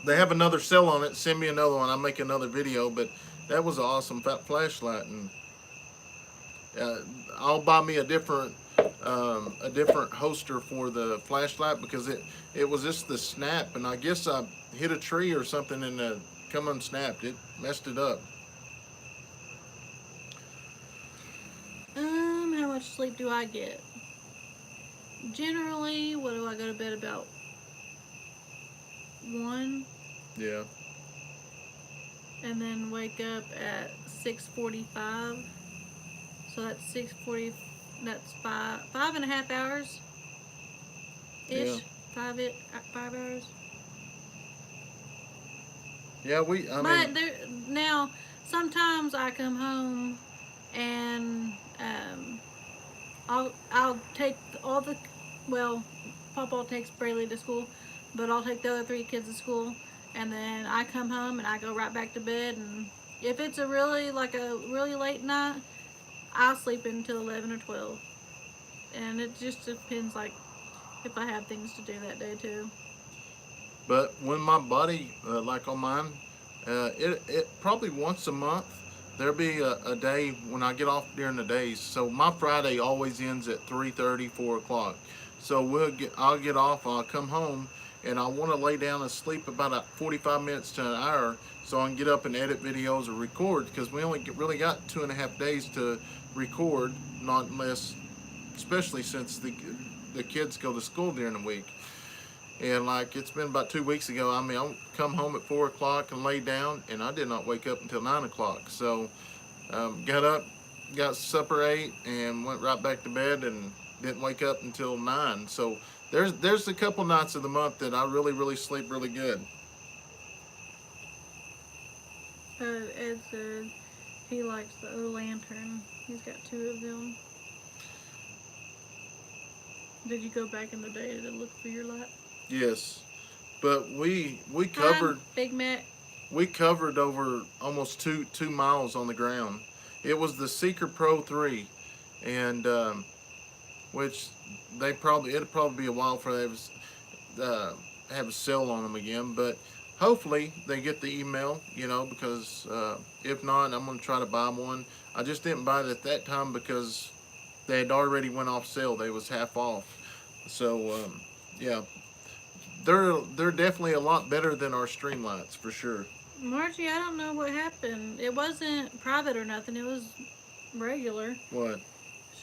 Speaker 1: they have another cell on it, send me another one. I'll make another video. But that was an awesome flashlight, and I'll buy me a different holster for the flashlight, because it was just the snap, and I guess I hit a tree or something, and come unsnapped. It messed it up.
Speaker 2: How much sleep do I get? Generally, what do I go to bed about? 1.
Speaker 1: Yeah.
Speaker 2: And then wake up at 6:45. So that's 6:40. That's 5.5 hours. Ish.
Speaker 1: Yeah.
Speaker 2: 5 hours.
Speaker 1: Yeah,
Speaker 2: now sometimes I come home and I'll take Papa takes Braylee to school, but I'll take the other 3 kids to school, and then I come home and I go right back to bed. And if it's a really late night, I'll sleep until 11 or 12, and it just depends, like, if I have things to do that day too.
Speaker 1: But when my body, like on mine, it probably once a month, there'll be a day when I get off during the days. So my Friday always ends at 3:30, 4 o'clock. So I'll get off, I'll come home, and I want to lay down and sleep about 45 minutes to an hour, so I can get up and edit videos or record, because we only really got 2.5 days to record, not unless, especially since the kids go to school during the week. And like, it's been about 2 weeks ago, I'll come home at 4 o'clock and lay down, and I did not wake up until 9 o'clock. So got up, got supper, ate, and went right back to bed, and didn't wake up until 9. So there's a couple nights of the month that I really sleep really good.
Speaker 2: Ed said he likes the O Lantern. He's got 2 of them. Did you go back in the day to look for your lot?
Speaker 1: Yes, but we
Speaker 2: Hi,
Speaker 1: covered
Speaker 2: Big Mac.
Speaker 1: we covered over almost 2 miles on the ground. It was the Seeker Pro 3, and which it'll probably be a while for they have a sale on them again. But hopefully they get the email, because if not, I'm gonna try to buy one. I just didn't buy it at that time because they had already went off sale. They was half off. So yeah, they're definitely a lot better than our Streamlights for sure.
Speaker 2: Margie, I don't know what happened. It wasn't private or nothing. It was regular.
Speaker 1: What?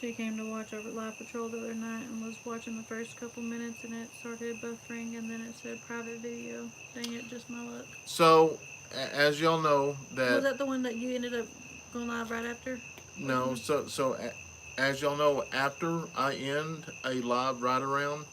Speaker 2: She came to watch over Live Patrol the other night and was watching the first couple minutes and it started buffering and then it said private video. Dang it, just my luck.
Speaker 1: So as y'all know
Speaker 2: Was that the one that you ended up going live right after?
Speaker 1: no, as y'all know, after I end a live ride around,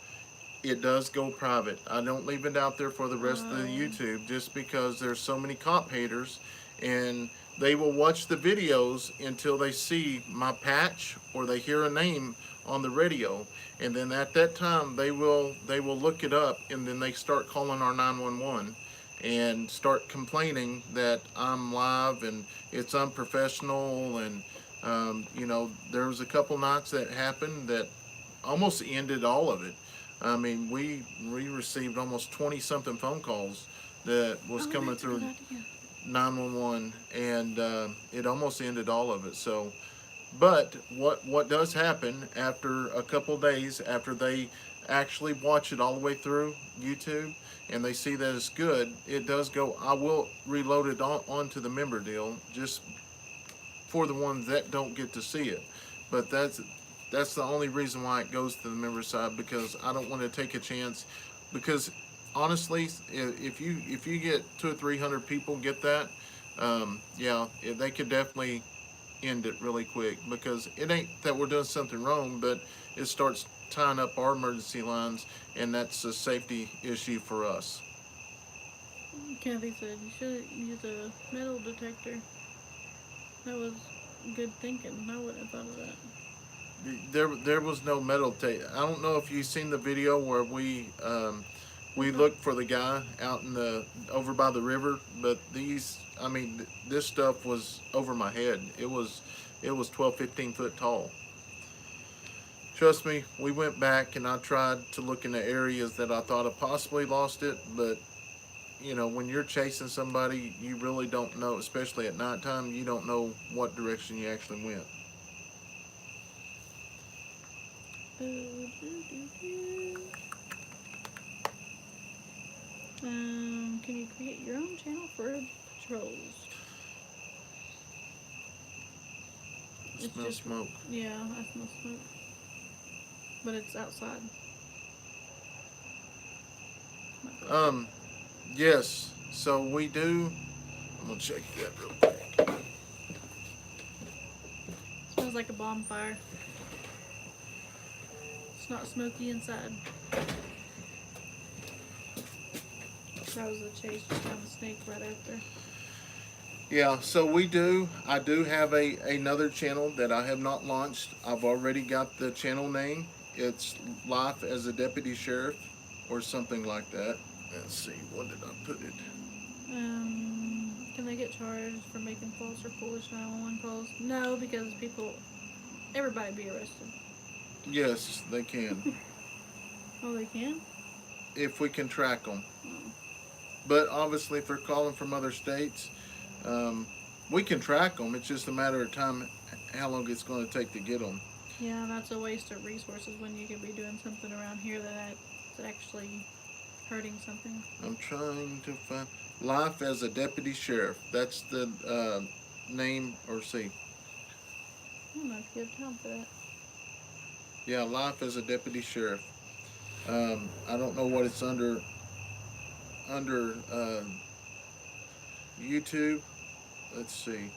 Speaker 1: it does go private. I don't leave it out there for the rest of the YouTube just because there's so many cop haters, and they will watch the videos until they see my patch or they hear a name on the radio, and then at that time they will look it up, and then they start calling our 911 and start complaining that I'm live and it's unprofessional. And there was a couple nights that happened that almost ended all of it. I mean, we received almost 20 something phone calls that was coming through 911, and it almost ended all of it. So, but what does happen after a couple days after they actually watch it all the way through YouTube and they see that it's good, it does go. I will reload it onto the member deal just for the ones that don't get to see it. But that's the only reason why it goes to the member side, because I don't want to take a chance. Because honestly, if you get 200 or 300 people get that, yeah, they could definitely end it really quick, because it ain't that we're doing something wrong, but it starts tying up our emergency lines, and that's a safety issue for us.
Speaker 2: Kathy said you should use a metal detector. That was good thinking. I wouldn't have thought of that.
Speaker 1: There was no metal tape. I don't know if you've seen the video where we looked for the guy out in the over by the river, but this stuff was over my head. It was 12, 15 foot tall. Trust me, we went back and I tried to look in the areas that I thought I possibly lost it, but when you're chasing somebody, you really don't know, especially at nighttime, you don't know what direction you actually went.
Speaker 2: Can you create your own channel for patrols?
Speaker 1: Smell smoke.
Speaker 2: Yeah, I smell smoke. But it's outside.
Speaker 1: Yes. So we do. I'm gonna check that real quick.
Speaker 2: Smells like a bonfire. It's not smoky inside. That was a chase. Just found the snake right after.
Speaker 1: Yeah, so I do have another channel that I have not launched. I've already got the channel name. It's Life as a Deputy Sheriff or something like that. Let's see, what did I put it?
Speaker 2: Can they get charged for making false or foolish 911 calls? No, because everybody be arrested.
Speaker 1: Yes, they can.
Speaker 2: Oh, they can?
Speaker 1: If we can track them.
Speaker 2: Oh.
Speaker 1: But obviously, if they're calling from other states, we can track them. It's just a matter of time, how long it's going to take to get them.
Speaker 2: Yeah, that's a waste of resources when you could be doing something around here that's actually hurting something.
Speaker 1: I'm trying to find Life as a Deputy Sheriff. That's the name, or see.
Speaker 2: I don't know if you have time for that.
Speaker 1: Yeah, Life as a Deputy Sheriff. I don't know what it's under YouTube. Let's see.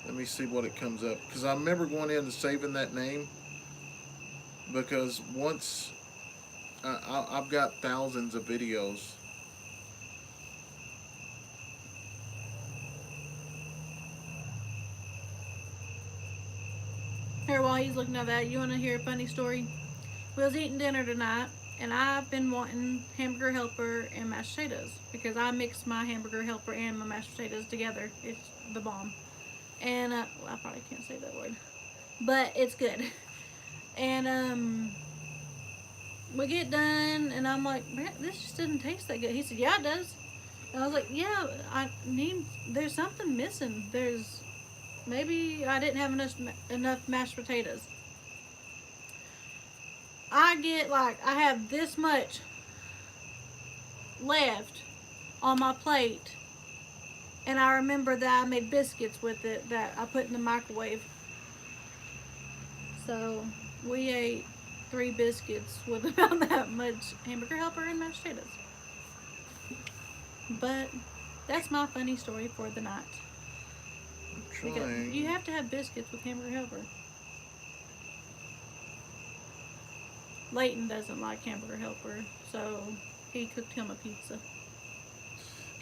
Speaker 1: Let me see what it comes up, because I remember going in and saving that name, because once I've got thousands of videos.
Speaker 2: Here, while he's looking at that, you want to hear a funny story? we was eating dinner tonight, and I've been wanting hamburger helper and mashed potatoes because I mix my hamburger helper and my mashed potatoes together. It's the bomb. And well, I probably can't say that word, but it's good. And we get done, and I'm like, man, this just doesn't taste that good. He said, yeah, it does. And I was like, yeah, there's something missing. Maybe I didn't have enough mashed potatoes. I have this much left on my plate, and I remember that I made biscuits with it that I put in the microwave. So we ate 3 biscuits with about that much hamburger helper and mashed potatoes. But that's my funny story for the night. Because you have to have biscuits with hamburger helper. Leighton doesn't like hamburger helper, so he cooked him a pizza.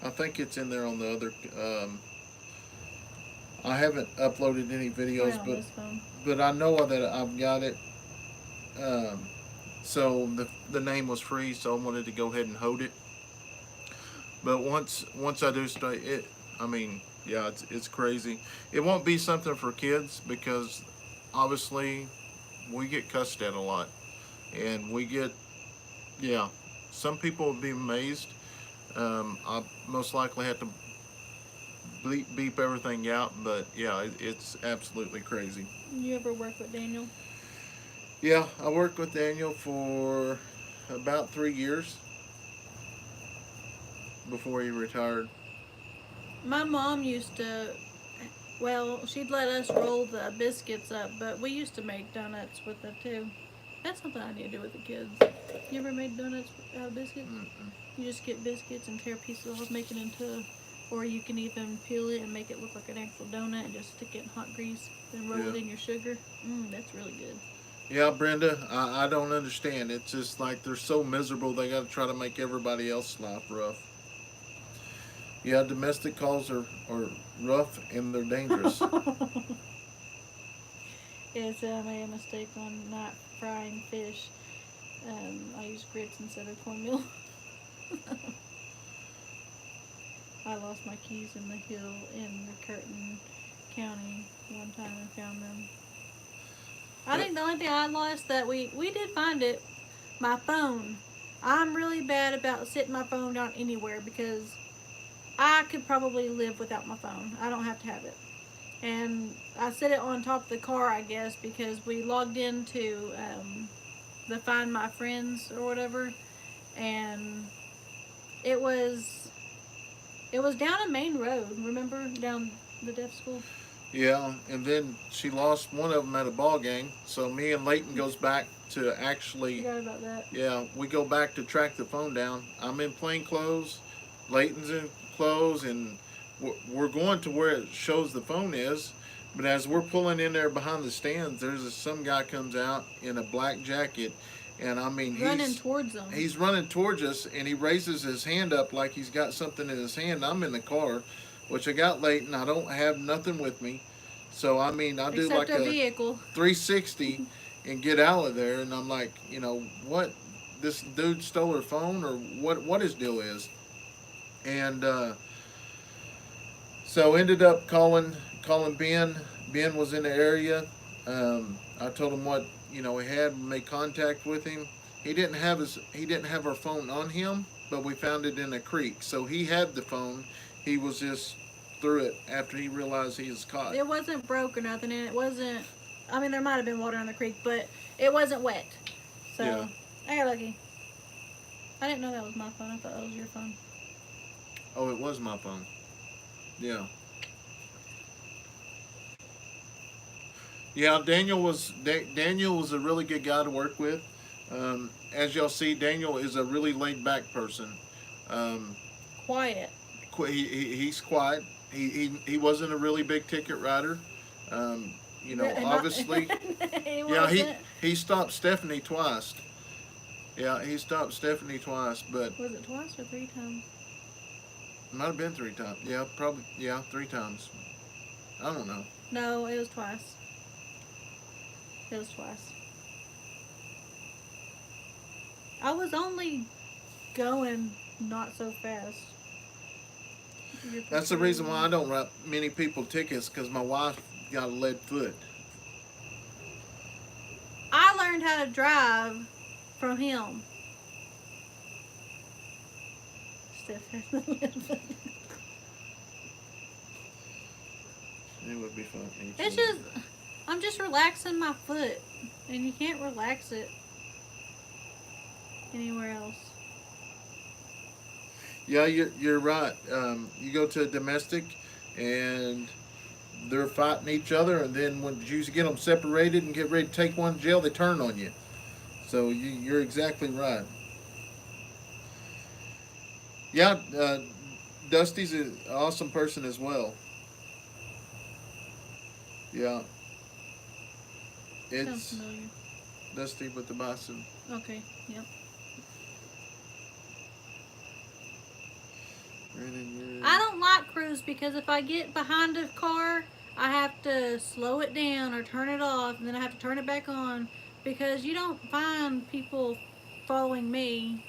Speaker 1: I think it's in there on the other. I haven't uploaded any videos, but I know that I've got it. So the name was free, so I wanted to go ahead and hold it. But once I do start it, I mean, yeah, it's crazy. It won't be something for kids because obviously we get cussed at a lot, and we get, yeah, some people will be amazed. I most likely have to beep everything out, but yeah, it's absolutely crazy.
Speaker 2: You ever work with Daniel?
Speaker 1: Yeah, I worked with Daniel for about 3 years before he retired.
Speaker 2: My mom used to, well, she'd let us roll the biscuits up, but we used to make donuts with it too. That's something I need to do with the kids. You ever made donuts out of biscuits?
Speaker 1: Mm-mm.
Speaker 2: You just get biscuits and tear pieces off, make it into, or you can even peel it and make it look like an actual donut and just stick it in hot grease and roll it in your sugar. That's really good.
Speaker 1: Yeah, Brenda, I don't understand. It's just like they're so miserable they got to try to make everybody else's life rough. Yeah, domestic calls are rough and they're dangerous.
Speaker 2: Yes, I made a mistake on not frying fish. I used grits instead of cornmeal. I lost my keys in the hill in the Curtin County one time and found them. I think the only thing I lost that we did find it, my phone. I'm really bad about sitting my phone down anywhere because I could probably live without my phone. I don't have to have it. And I set it on top of the car, I guess, because we logged into the Find My Friends or whatever, and it was down a main road. Remember, down the deaf school?
Speaker 1: Yeah, and then she lost one of them at a ball game. So me and Leighton goes back to actually.
Speaker 2: Forgot about that.
Speaker 1: Yeah, we go back to track the phone down. I'm in plain clothes. Leighton's in clothes, and we're going to where it shows the phone is. But as we're pulling in there behind the stands, some guy comes out in a black jacket, and I mean
Speaker 2: running towards them.
Speaker 1: He's running towards us, and he raises his hand up like he's got something in his hand. I'm in the car, which I got Leighton. I don't have nothing with me, so I mean I do
Speaker 2: except
Speaker 1: like
Speaker 2: a
Speaker 1: a
Speaker 2: vehicle
Speaker 1: 360 and get out of there, and I'm like, what? This dude stole her phone, or what his deal is? And so ended up calling Ben. Ben was in the area. I told him what we had, made contact with him. He didn't have our phone on him, but we found it in a creek. So he had the phone. He was just threw it after he realized he was caught.
Speaker 2: It wasn't broke or nothing, and it wasn't. I mean, there might have been water in the creek, but it wasn't wet. So yeah. I got lucky. I didn't know that was my phone. I thought that was your phone.
Speaker 1: Oh, it was my phone. Yeah. Yeah, Daniel was a really good guy to work with. As y'all see, Daniel is a really laid back person.
Speaker 2: Quiet.
Speaker 1: He's quiet. He wasn't a really big ticket rider. Obviously. He stopped Stephanie twice. Yeah, he stopped Stephanie twice, but
Speaker 2: was it twice or 3 times?
Speaker 1: Might have been 3 times. Yeah, probably. Yeah, 3 times. I don't know.
Speaker 2: No, it was twice. It was twice. I was only going not so fast.
Speaker 1: That's the reason why I don't write many people tickets, because my wife got a lead foot.
Speaker 2: I learned how to drive from him. Steph has a lead foot.
Speaker 1: It would be fun.
Speaker 2: It's just, I'm just relaxing my foot, and you can't relax it anywhere else.
Speaker 1: Yeah, you're right. You go to a domestic, and they're fighting each other, and then when you get them separated and get ready to take one to jail, they turn on you. So you're exactly right. Yeah, Dusty's an awesome person as well. Yeah,
Speaker 2: Sounds
Speaker 1: it's
Speaker 2: familiar.
Speaker 1: Dusty with the bison.
Speaker 2: Okay, yep. I don't like cruise because if I get behind a car, I have to slow it down or turn it off, and then I have to turn it back on because you don't find people following me,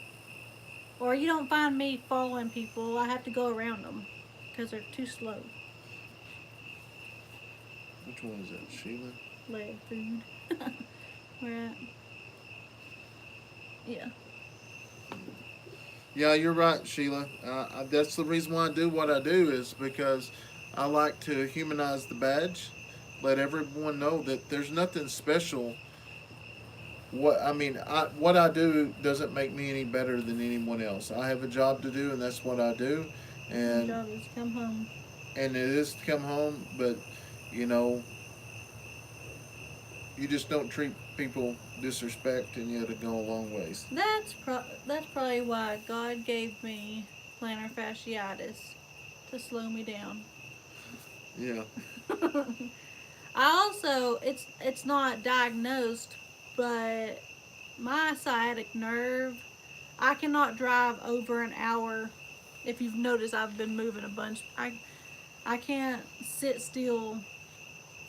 Speaker 2: or you don't find me following people. I have to go around them because they're too slow.
Speaker 1: Which one is that, Sheila?
Speaker 2: Leg food. Where at? Yeah.
Speaker 1: Yeah, you're right, Sheila. That's the reason why I do what I do, is because I like to humanize the badge, let everyone know that there's nothing special. What I do doesn't make me any better than anyone else. I have a job to do, and that's what I do,
Speaker 2: My
Speaker 1: and
Speaker 2: job is to come home.
Speaker 1: and it is to come home. But you know, you just don't treat people disrespect, and you have to go a long ways.
Speaker 2: That's probably why God gave me plantar fasciitis to slow me down.
Speaker 1: Yeah.
Speaker 2: I also it's not diagnosed, but my sciatic nerve, I cannot drive over an hour. If you've noticed, I've been moving a bunch. I can't sit still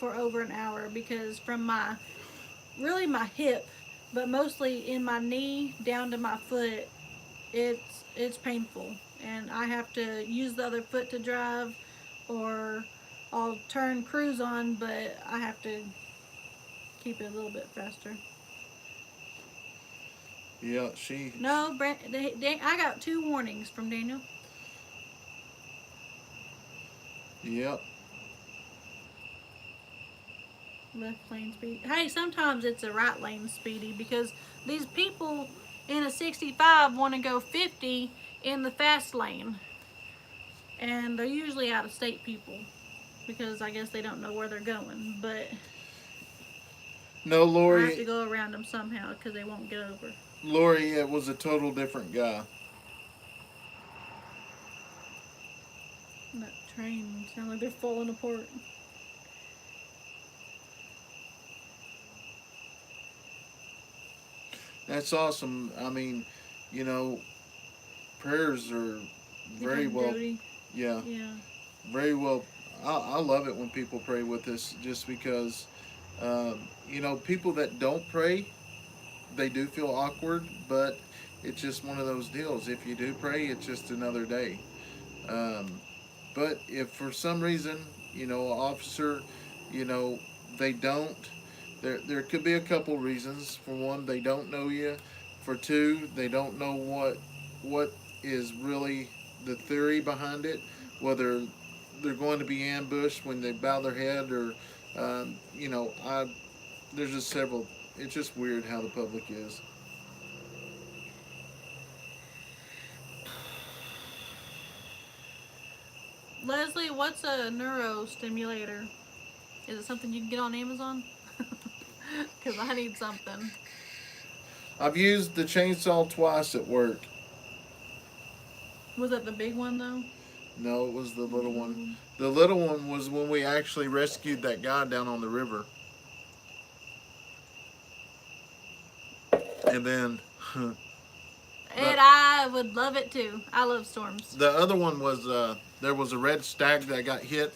Speaker 2: for over an hour because from my really my hip, but mostly in my knee down to my foot, it's painful, and I have to use the other foot to drive, or I'll turn cruise on, but I have to keep it a little bit faster.
Speaker 1: Yeah, she.
Speaker 2: No, I got 2 warnings from Daniel.
Speaker 1: Yep.
Speaker 2: Left lane speed. Hey, sometimes it's a right lane speedy because these people in a 65 want to go 50 in the fast lane, and they're usually out of state people because I guess they don't know where they're going, but
Speaker 1: No,
Speaker 2: I have to
Speaker 1: Lori.
Speaker 2: go around them somehow because they won't get over.
Speaker 1: Lori, it was a total different guy.
Speaker 2: And that train sounds like they're falling apart.
Speaker 1: That's awesome. I mean, you know, prayers are very
Speaker 2: Behind
Speaker 1: well.
Speaker 2: Jody.
Speaker 1: Yeah,
Speaker 2: Yeah.
Speaker 1: very well. I love it when people pray with us, just because, people that don't pray, they do feel awkward, but it's just one of those deals. If you do pray, it's just another day. Um, but if for some reason, an officer, you know, they don't, there could be a couple reasons. For one, they don't know you. For two, they don't know what is really the theory behind it, whether they're going to be ambushed when they bow their head, or I there's just several. It's just weird how the public is.
Speaker 2: Leslie, what's a neurostimulator? Is it something you can get on Amazon? Because I need something.
Speaker 1: I've used the chainsaw twice at work.
Speaker 2: Was that the big one though?
Speaker 1: No, it was the
Speaker 2: The
Speaker 1: little
Speaker 2: little
Speaker 1: one.
Speaker 2: one.
Speaker 1: The little one was when we actually rescued that guy down on the river. And then
Speaker 2: And I would love it too. I love storms.
Speaker 1: the other one was there was a red stag that got hit,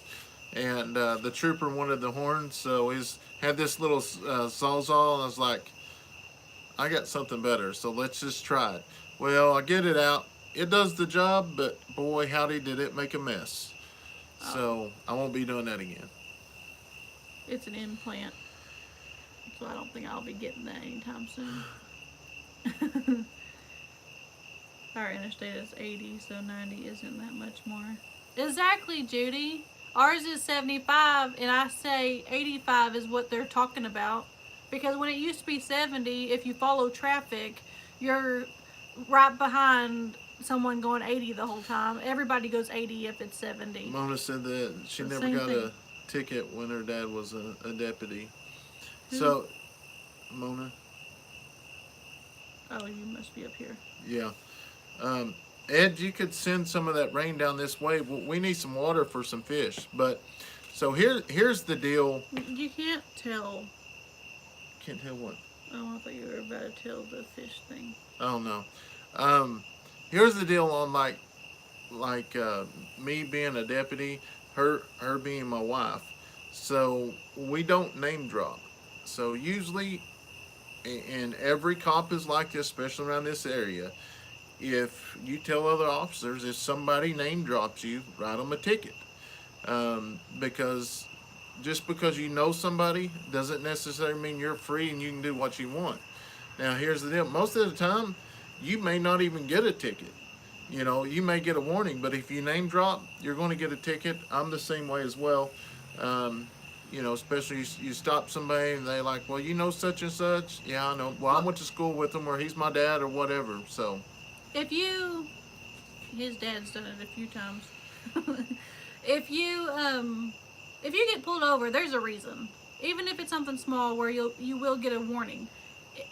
Speaker 1: and the trooper wanted the horn, so he's had this little sawzall. And I was like, I got something better, so let's just try it. Well, I get it out. It does the job, but boy, howdy, did it make a mess.
Speaker 2: Oh,
Speaker 1: So I won't be doing that again.
Speaker 2: it's an implant, so I don't think I'll be getting that anytime soon. Our interstate is 80, so 90 isn't that much more. Exactly, Judy. Ours is 75, and I say 85 is what they're talking about. Because when it used to be 70, if you follow traffic, you're right behind someone going 80 the whole time. Everybody goes 80 if it's 70.
Speaker 1: Mona said that she
Speaker 2: The
Speaker 1: never
Speaker 2: same
Speaker 1: got
Speaker 2: thing.
Speaker 1: a ticket when her dad was a deputy.
Speaker 2: Who?
Speaker 1: So, Mona,
Speaker 2: Oh, you must be up here.
Speaker 1: yeah. Ed, you could send some of that rain down this way. We need some water for some fish. But so here's the deal.
Speaker 2: You can't tell.
Speaker 1: Can't tell what.
Speaker 2: Oh, I thought you were about to tell the fish thing.
Speaker 1: Oh no. Um, here's the deal on like me being a deputy, her being my wife. So we don't name drop. So usually, and every cop is like this, especially around this area. If you tell other officers, if somebody name drops you, write them a ticket. Because just because you know somebody doesn't necessarily mean you're free and you can do what you want. Now, here's the deal: most of the time, you may not even get a ticket. You know, you may get a warning, but if you name drop, you're going to get a ticket. I'm the same way as well. Um, you know, especially you stop somebody and they like, well, you know, such and such. Yeah, I know. Well, I went to school with him, or he's my dad, or whatever. So,
Speaker 2: If you, his dad's done it a few times. if you if you get pulled over, there's a reason. Even if it's something small where you will get a warning,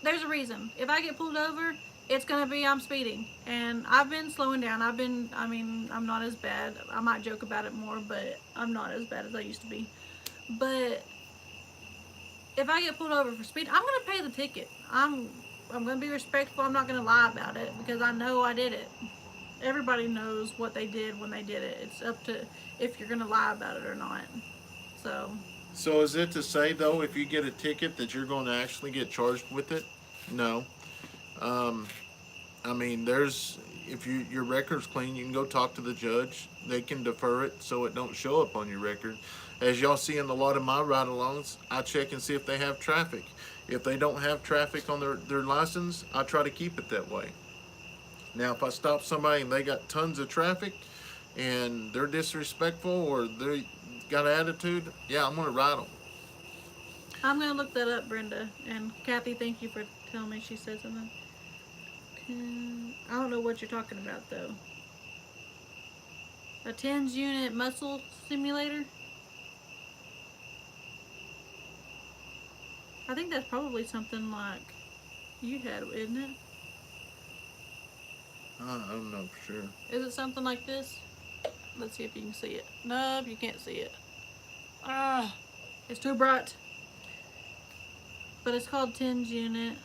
Speaker 2: there's a reason. If I get pulled over, it's gonna be I'm speeding, and I've been slowing down. I mean, I'm not as bad. I might joke about it more, but I'm not as bad as I used to be. But if I get pulled over for speed, I'm gonna pay the ticket. I'm gonna be respectful. I'm not gonna lie about it because I know I did it. Everybody knows what they did when they did it. It's up to if you're gonna lie about it or not. So
Speaker 1: so is it to say though, if you get a ticket, that you're going to actually get charged with it? No. Um, I mean, there's if your record's clean, you can go talk to the judge. They can defer it so it don't show up on your record. As y'all see in a lot of my ride-alongs, I check and see if they have traffic. If they don't have traffic on their license, I try to keep it that way. Now, if I stop somebody and they got tons of traffic and they're disrespectful or they got an attitude, yeah, I'm gonna ride them.
Speaker 2: I'm gonna look that up, Brenda. And Kathy, thank you for telling me she said something. I don't know what you're talking about though. A TENS unit muscle simulator? I think that's probably something like you had, isn't it?
Speaker 1: I don't know for sure.
Speaker 2: Is it something like this? Let's see if you can see it. Nope, you can't see it. Ah, it's too bright. But it's called TENS unit.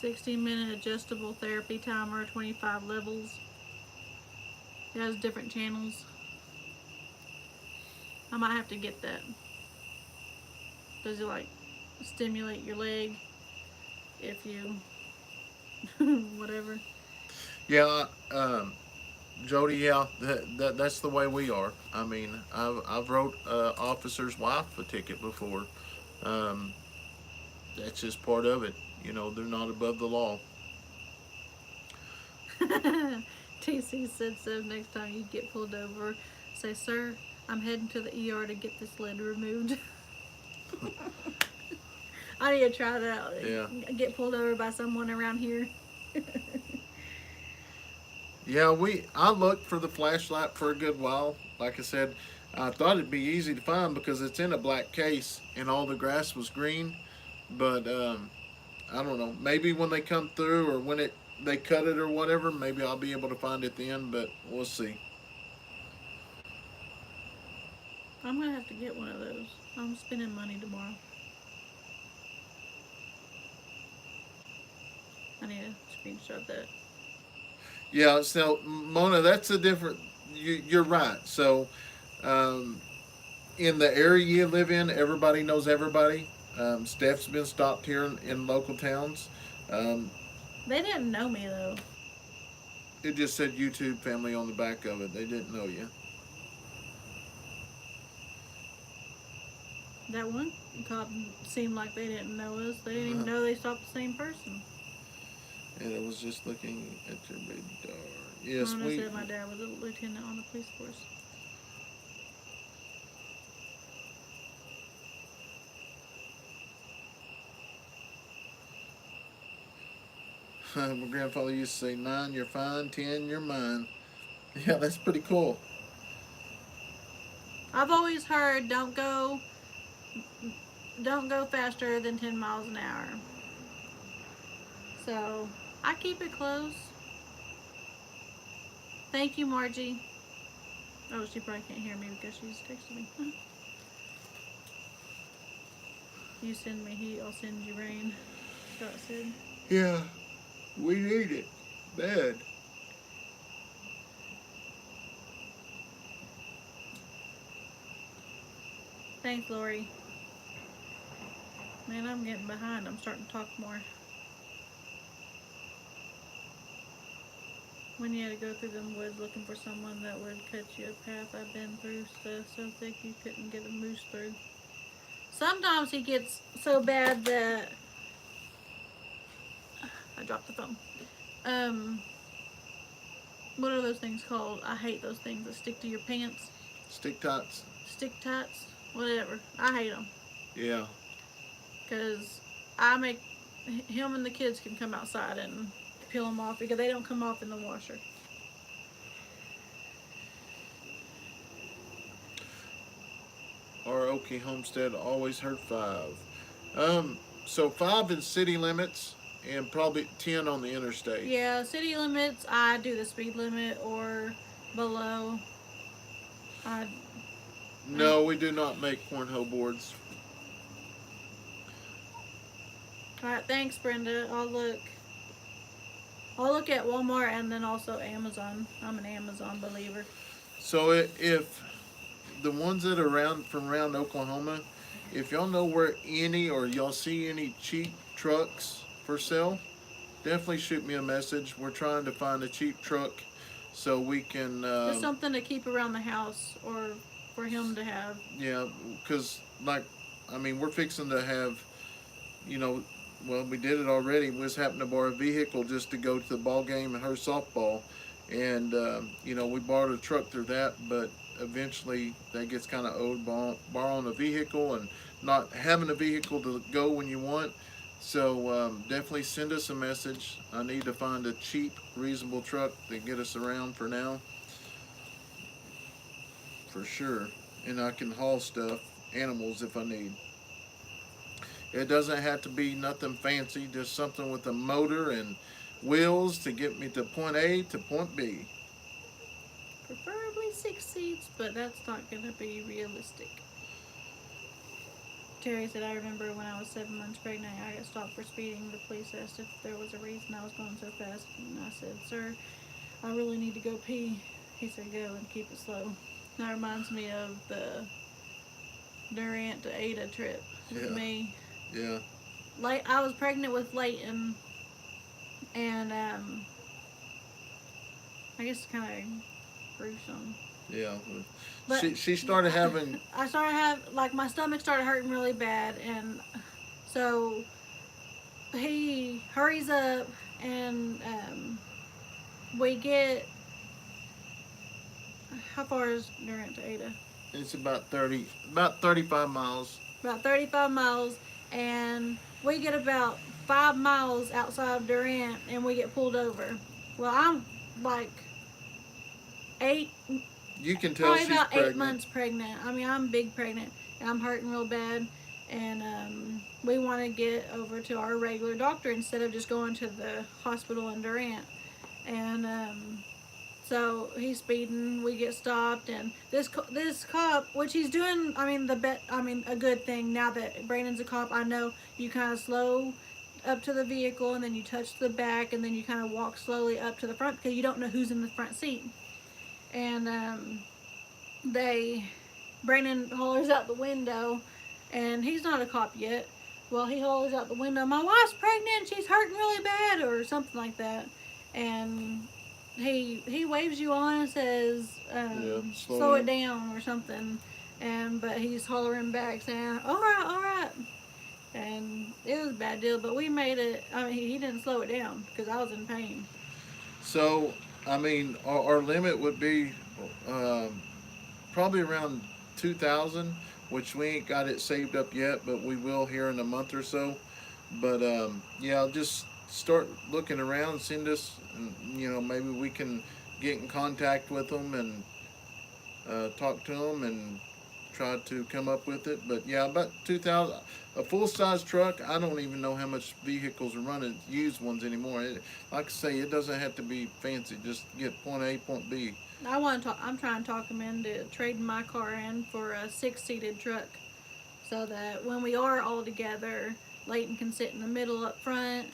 Speaker 2: 60-minute adjustable therapy timer, 25 levels. It has different channels. I might have to get that. Does it like stimulate your leg if you whatever?
Speaker 1: Yeah, Jody. Yeah, that's the way we are. I mean, I've wrote officer's wife a ticket before. Um, that's just part of it. You know, they're not above the law.
Speaker 2: TC said so. Next time you get pulled over, say, "Sir, I'm heading to the ER to get this lid removed." I need to try that out.
Speaker 1: Yeah.
Speaker 2: Get pulled over by someone around here.
Speaker 1: Yeah, I looked for the flashlight for a good while. Like I said, I thought it'd be easy to find because it's in a black case and all the grass was green. But I don't know. Maybe when they come through or when they cut it or whatever, maybe I'll be able to find it then. But we'll see.
Speaker 2: I'm gonna have to get one of those. I'm spending money tomorrow. I need to screenshot that.
Speaker 1: Yeah. So Mona, that's a different. You're right. So in the area you live in, everybody knows everybody. Steph's been stopped here in local towns. Um,
Speaker 2: They didn't know me though.
Speaker 1: it just said YouTube family on the back of it. They didn't know you.
Speaker 2: That one cop seemed like they didn't know us. They didn't even
Speaker 1: Uh,
Speaker 2: know they stopped the same person.
Speaker 1: and it was just looking at your radar.
Speaker 2: I
Speaker 1: Yes,
Speaker 2: know
Speaker 1: we.
Speaker 2: said my dad was a lieutenant on the police force.
Speaker 1: My grandfather used to say, 9, you're fine, 10, you're mine. Yeah, that's pretty cool.
Speaker 2: I've always heard don't go faster than 10 miles an hour. So I keep it close. Thank you, Margie. Oh, she probably can't hear me because she's texting me. You send me heat, I'll send you rain. Scott said.
Speaker 1: Yeah, we need it. Bad.
Speaker 2: Thanks, Lori. Man, I'm getting behind. I'm starting to talk more. When you had to go through them woods looking for someone that would cut you a path, I've been through stuff so thick you couldn't get a moose through. Sometimes he gets so bad that I dropped the phone. What are those things called? I hate those things that stick to your pants.
Speaker 1: Stick tots.
Speaker 2: Stick tats, whatever. I hate them
Speaker 1: Yeah.
Speaker 2: because I make him and the kids can come outside and peel them off because they don't come off in the washer.
Speaker 1: Our Okie homestead always heard 5. So 5 in city limits and probably 10 on the interstate.
Speaker 2: Yeah, city limits, I do the speed limit or below. I
Speaker 1: No, we do not make cornhole boards.
Speaker 2: Alright, thanks, Brenda. I'll look at Walmart and then also Amazon. I'm an Amazon believer.
Speaker 1: So if the ones that are around Oklahoma, if y'all know where any or y'all see any cheap trucks for sale, definitely shoot me a message. We're trying to find a cheap truck so we can.
Speaker 2: Just something to keep around the house or for him to have.
Speaker 1: Yeah, because we're fixing to have, you know, well, we did it already. We just happened to borrow a vehicle just to go to the ball game and her softball, and we borrowed a truck through that. But eventually, that gets kind of old borrowing a vehicle and not having a vehicle to go when you want. So definitely send us a message. I need to find a cheap, reasonable truck to get us around for now, for sure. And I can haul stuff, animals if I need. It doesn't have to be nothing fancy, just something with a motor and wheels to get me to point A to point B.
Speaker 2: Preferably 6 seats, but that's not going to be realistic. Terry said, I remember when I was 7 months pregnant, I got stopped for speeding. The police asked if there was a reason I was going so fast. And I said, sir, I really need to go pee. He said, go and keep it slow. That reminds me of the Durant to Ada trip with me.
Speaker 1: Yeah.
Speaker 2: I was pregnant with Leighton, and I guess kind of gruesome.
Speaker 1: Yeah.
Speaker 2: But
Speaker 1: she started having.
Speaker 2: I started my stomach started hurting really bad, and so he hurries up, and we get. How far is Durant to Ada?
Speaker 1: It's about 35 miles.
Speaker 2: About 35 miles, and we get about 5 miles outside of Durant, and we get pulled over. Well, I'm like 8.
Speaker 1: You can tell
Speaker 2: Probably
Speaker 1: she's
Speaker 2: about
Speaker 1: pregnant.
Speaker 2: 8 months pregnant. I mean, I'm big pregnant, and I'm hurting real bad, and we want to get over to our regular doctor instead of just going to the hospital in Durant. And so he's speeding. We get stopped, and this cop, which he's doing, a good thing. Now that Brandon's a cop, I know you kind of slow up to the vehicle, and then you touch the back, and then you kind of walk slowly up to the front because you don't know who's in the front seat. And Brandon hollers out the window, and he's not a cop yet, Well, he hollers out the window, "My wife's pregnant. She's hurting really bad," or something like that. And he waves you on and says,
Speaker 1: Yeah,
Speaker 2: "Slow it down" or something. But he's hollering back saying, "All right, all right." And it was a bad deal, but we made it. I mean, he didn't slow it down because I was in pain.
Speaker 1: So, I mean, our limit would be um, probably around 2,000, which we ain't got it saved up yet, but we will here in a month or so. But yeah, I'll just start looking around, send us, and maybe we can get in contact with them and talk to them and try to come up with it. But yeah, about 2,000. A full size truck, I don't even know how much vehicles are running used ones anymore. Like I say, it doesn't have to be fancy. Just get point A, point B.
Speaker 2: I want to talk. I'm trying to talk him into trading my car in for a 6-seated truck, so that when we are all together, Leighton can sit in the middle up front,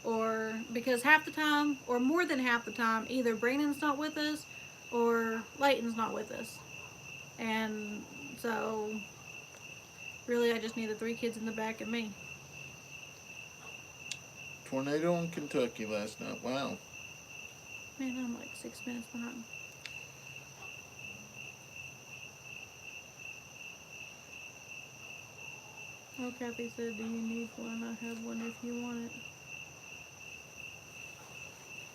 Speaker 2: or because half the time, or more than half the time, either Brandon's not with us, or Leighton's not with us, and so really I just need the 3 kids in the back and me.
Speaker 1: Tornado in Kentucky last night. Wow.
Speaker 2: Man, I'm like 6 minutes behind. Oh, Kathy said, "Do you need one? I have one if you want it."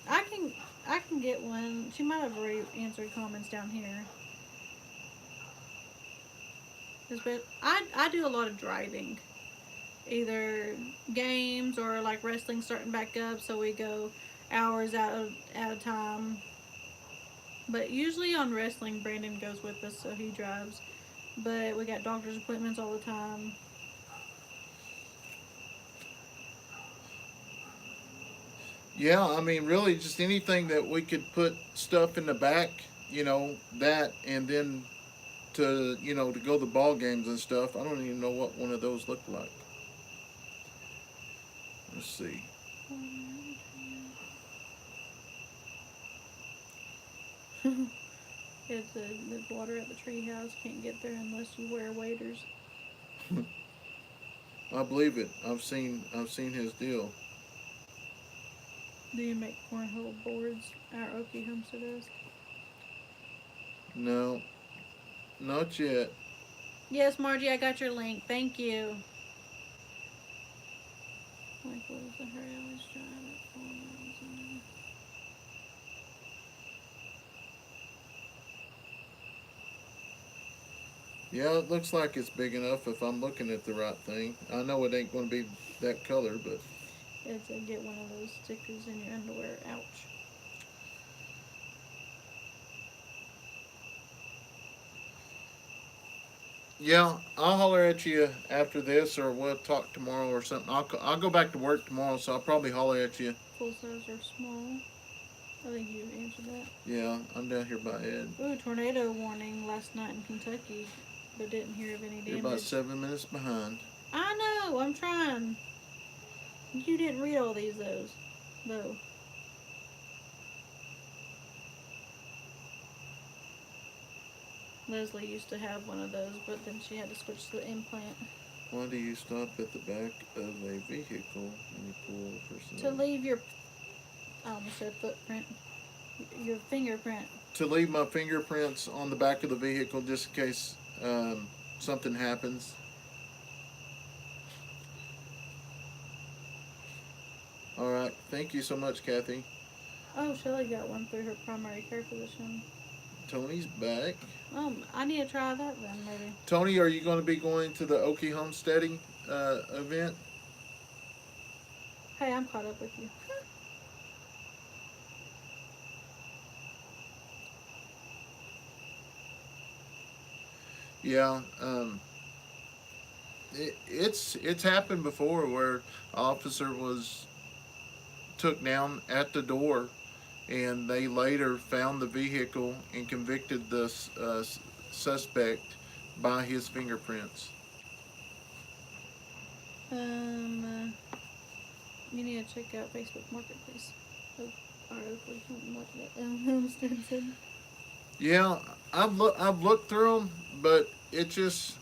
Speaker 2: I can I can get one. She might have already answered comments down here. But I do a lot of driving, either games or like wrestling starting back up, so we go hours out of time. But usually on wrestling, Brandon goes with us, so he drives. But we got doctor's appointments all the time.
Speaker 1: Yeah, I mean, really, just anything that we could put stuff in the back, that, and then to go to ball games and stuff. I don't even know what one of those look like. Let's see.
Speaker 2: It's the water at the treehouse. Can't get there unless you wear waders.
Speaker 1: I believe it. I've seen his deal.
Speaker 2: Do you make cornhole boards? Our Okie Homestead does.
Speaker 1: No, not yet.
Speaker 2: Yes, Margie, I got your link. Thank you. Like, what is the hurry? I always try it.
Speaker 1: Yeah, it looks like it's big enough if I'm looking at the right thing. I know it ain't going to be that color, but
Speaker 2: It's a get one of those stickers in your underwear. Ouch.
Speaker 1: yeah, I'll holler at you after this, or we'll talk tomorrow or something. I'll go back to work tomorrow, so I'll probably holler at you.
Speaker 2: Full size or small? I think you answered that.
Speaker 1: Yeah, I'm down here by Ed.
Speaker 2: Ooh, tornado warning last night in Kentucky, but didn't hear of any damage.
Speaker 1: You're about 7 minutes behind.
Speaker 2: I know, I'm trying. You didn't read all these, though. Leslie used to have one of those, but then she had to switch to the implant.
Speaker 1: Why do you stop at the back of a vehicle when you pull the person
Speaker 2: To leave your, I almost said footprint, your fingerprint.
Speaker 1: To leave my fingerprints on the back of the vehicle just in case something happens. All right. Thank you so much, Kathy.
Speaker 2: Oh, Shelly got one through her primary care physician.
Speaker 1: Tony's back.
Speaker 2: I need to try that then, maybe.
Speaker 1: Tony, are you going to be going to the Okie homesteading event?
Speaker 2: Hey, I'm caught up with you.
Speaker 1: Yeah. It's happened before where an officer was took down at the door, and they later found the vehicle and convicted the suspect by his fingerprints.
Speaker 2: You need to check out Facebook Marketplace. Our Oakley
Speaker 1: Yeah, I've looked through them, but it just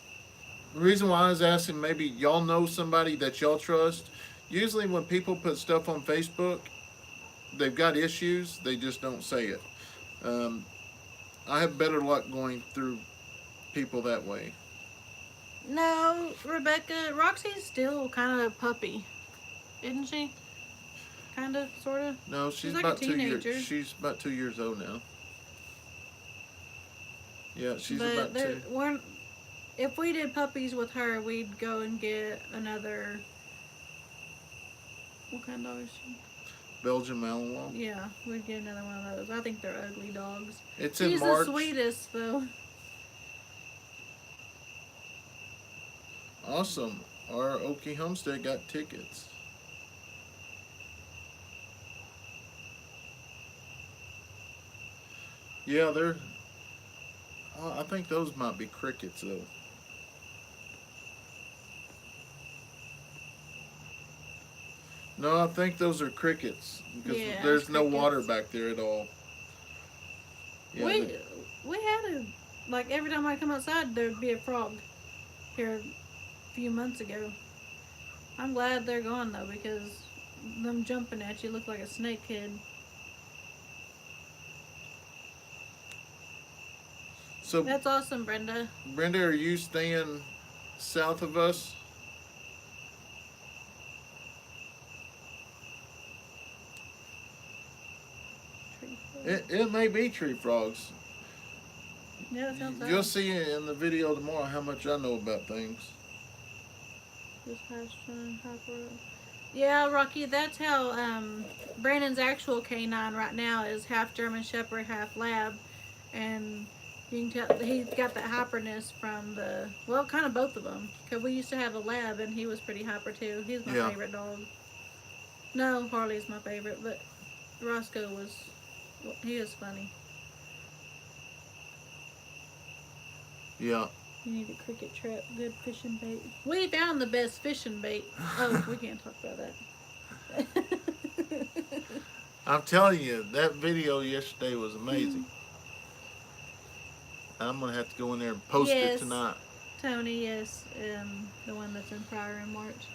Speaker 1: The reason why I was asking, maybe y'all know somebody that y'all trust. Usually, when people put stuff on Facebook, they've got issues. They just don't say it. Um, I have better luck going through people that way.
Speaker 2: No, Rebecca, Roxy's still kind of puppy, isn't she? Kind of, sort of.
Speaker 1: No,
Speaker 2: She's
Speaker 1: she's
Speaker 2: like a
Speaker 1: about 2 years.
Speaker 2: teenager.
Speaker 1: She's about 2 years old now. Yeah, she's
Speaker 2: But
Speaker 1: about
Speaker 2: there
Speaker 1: two.
Speaker 2: weren't. If we did puppies with her, we'd go and get another. What kind of dog is she?
Speaker 1: Belgian Malinois.
Speaker 2: Yeah, we'd get another one of those. I think they're ugly dogs.
Speaker 1: It's in
Speaker 2: She's the
Speaker 1: March.
Speaker 2: sweetest, though.
Speaker 1: Awesome. Our Okie Homestead got tickets. Yeah, they're. I think those might be crickets though. No, I think those are crickets because
Speaker 2: Yeah,
Speaker 1: there's
Speaker 2: it's
Speaker 1: no water
Speaker 2: crickets.
Speaker 1: back there at all. Yeah,
Speaker 2: We we had a like every time I come outside, there'd be a frog here a few months ago. I'm glad they're gone though because them jumping at you look like a snakehead.
Speaker 1: so
Speaker 2: That's awesome, Brenda.
Speaker 1: Brenda, are you staying south of us?
Speaker 2: Tree frog.
Speaker 1: It may be tree frogs.
Speaker 2: Yeah, that sounds
Speaker 1: You'll
Speaker 2: like
Speaker 1: see in the video tomorrow how much I know about things.
Speaker 2: this pasture hopper. Yeah, Rocky, that's how Brandon's actual canine right now is half German Shepherd, half Lab, and you can tell he's got that hyperness from the kind of both of them. Cause we used to have a Lab and he was pretty hyper too. He's my
Speaker 1: Yeah.
Speaker 2: favorite dog. No, Harley's my favorite, but Roscoe was he is funny.
Speaker 1: Yeah.
Speaker 2: You need a cricket trap, good fishing bait. We found the best fishing bait. Oh, we can't talk about that.
Speaker 1: I'm telling you, that video yesterday was amazing. I'm gonna have to go in there and post it
Speaker 2: Yes.
Speaker 1: tonight.
Speaker 2: Tony, yes, the one that's in Pryor in March.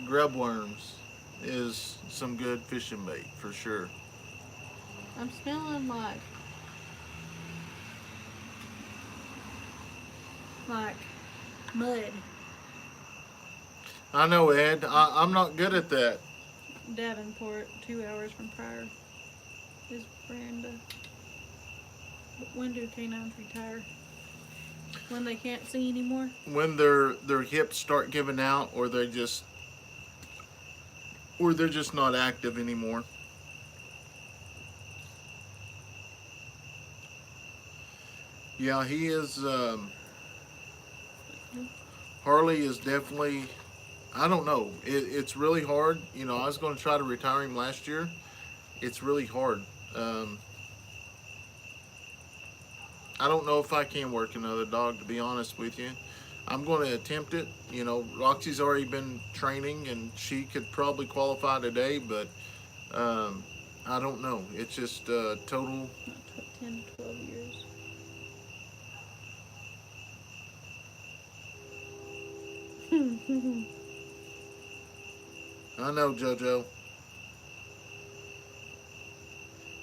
Speaker 1: Grub worms is some good fishing bait for sure.
Speaker 2: I'm smelling like mud.
Speaker 1: I know, Ed. I'm not good at that.
Speaker 2: Davenport, 2 hours from Pryor, is Brenda. When do canines retire? When they can't see anymore?
Speaker 1: When their hips start giving out, or they're just not active anymore. Yeah, he is. Harley is definitely. I don't know. It's really hard. You know, I was going to try to retire him last year. It's really hard. I don't know if I can work another dog, to be honest with you. I'm going to attempt it. You know, Roxy's already been training, and she could probably qualify today, but I don't know. It's just total.
Speaker 2: Not 10 to 12 years.
Speaker 1: I know, JoJo.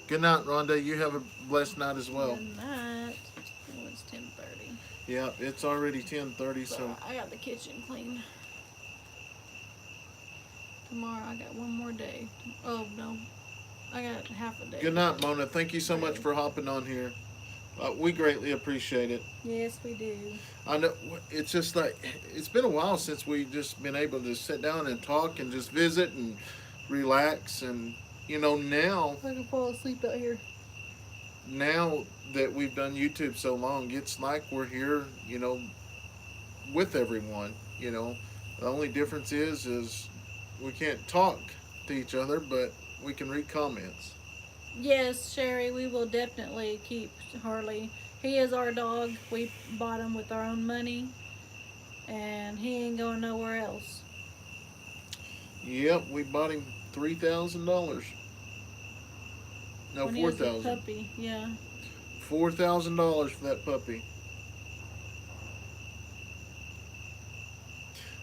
Speaker 1: Good night, Rhonda. You have a blessed night as well.
Speaker 2: Good night. Oh, it's 10:30.
Speaker 1: Yeah, it's already 10:30, so
Speaker 2: I got the kitchen clean. Tomorrow I got one more day. Oh no, I got half a day.
Speaker 1: good night, Mona. Thank you so much for hopping on here. We greatly appreciate it.
Speaker 2: Yes, we do.
Speaker 1: I know it's just like it's been a while since we've just been able to sit down and talk and just visit and relax, and you know now
Speaker 2: I can fall asleep out here.
Speaker 1: that we've done YouTube so long, it's like we're here, you know, with everyone. You know, the only difference is we can't talk to each other, but we can read comments.
Speaker 2: Yes, Sherry, we will definitely keep Harley. He is our dog. We bought him with our own money, and he ain't going nowhere else.
Speaker 1: Yep, we bought him $3,000. No,
Speaker 2: When he was a
Speaker 1: $4,000.
Speaker 2: puppy, yeah.
Speaker 1: $4,000 for that puppy.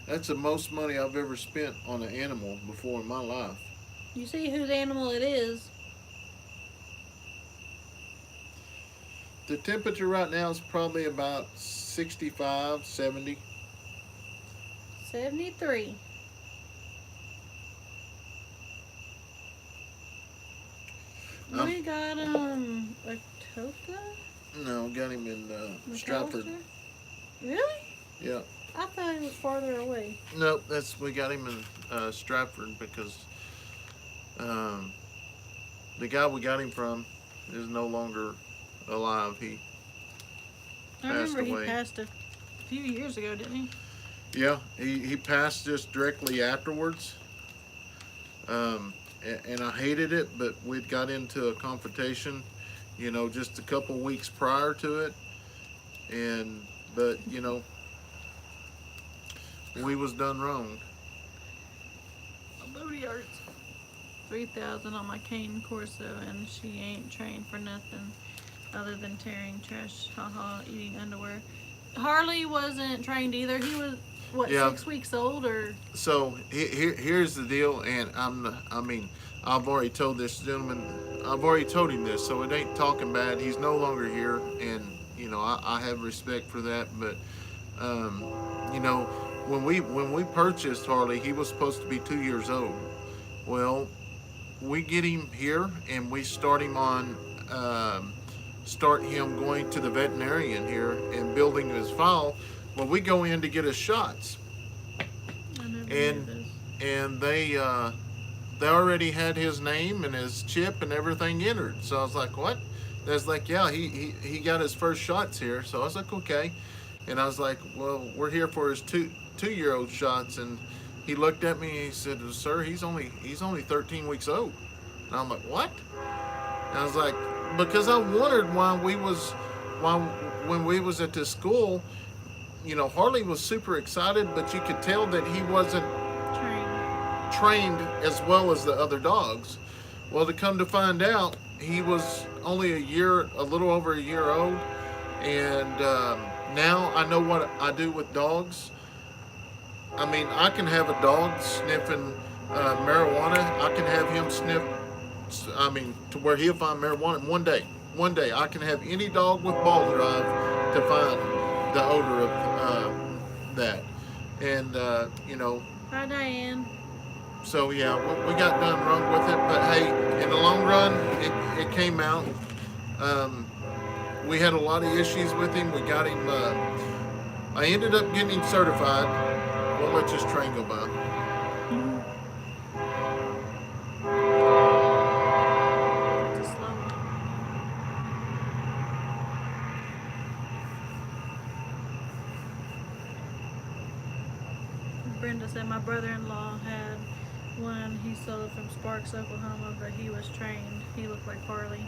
Speaker 1: That's the most money I've ever spent on an animal before in my life.
Speaker 2: You see whose animal it is.
Speaker 1: The temperature right now is probably about 65, 70.
Speaker 2: 73. We got a Toka?
Speaker 1: No, got him in Stratford.
Speaker 2: Really?
Speaker 1: Yeah.
Speaker 2: I thought he was farther away.
Speaker 1: Nope, we got him in Stratford because the guy we got him from is no longer alive. He passed away.
Speaker 2: He passed a few years ago, didn't he?
Speaker 1: Yeah, he passed just directly afterwards. And I hated it, but we'd got into a confrontation, just a couple weeks prior to it. But we was done wrong.
Speaker 2: My booty hurts. 3,000 on my cane Corso, and she ain't trained for nothing other than tearing trash, eating underwear. Harley wasn't trained either. He was, 6 weeks old or?
Speaker 1: So here's the deal, and I've already told this gentleman, I've already told him this, so it ain't talking bad. He's no longer here, and I have respect for that. But when we purchased Harley, he was supposed to be 2 years old. Well, we get him here, and we start him going to the veterinarian here and building his file. Well, we go in to get his shots, and they already had his name and his chip and everything entered. So I was like, what? That's like, yeah, he got his first shots here. So I was like, okay. And I was like, well, we're here for his two-year-old shots. And he looked at me and he said, sir, he's only 13 weeks old. And I'm like, what? And I was like, because I wondered when we was at this school, Harley was super excited, but you could tell that he wasn't trained as well as the other dogs. Well, to come to find out, he was only a little over a year old, and now I know what I do with dogs. I mean, I can have a dog sniffing marijuana. I can have him sniff, to where he'll find marijuana one day. I can have any dog with ball drive to find the odor of that. And,
Speaker 2: Hi, Diane.
Speaker 1: So, yeah, we got done wrong with it. But, hey, in the long run, it came out. We had a lot of issues with him. We got him, I ended up getting him certified. We'll let this train go by.
Speaker 2: Brenda said my brother-in-law had one. He sold it from Sparks, Oklahoma, but he was trained. He looked like Harley.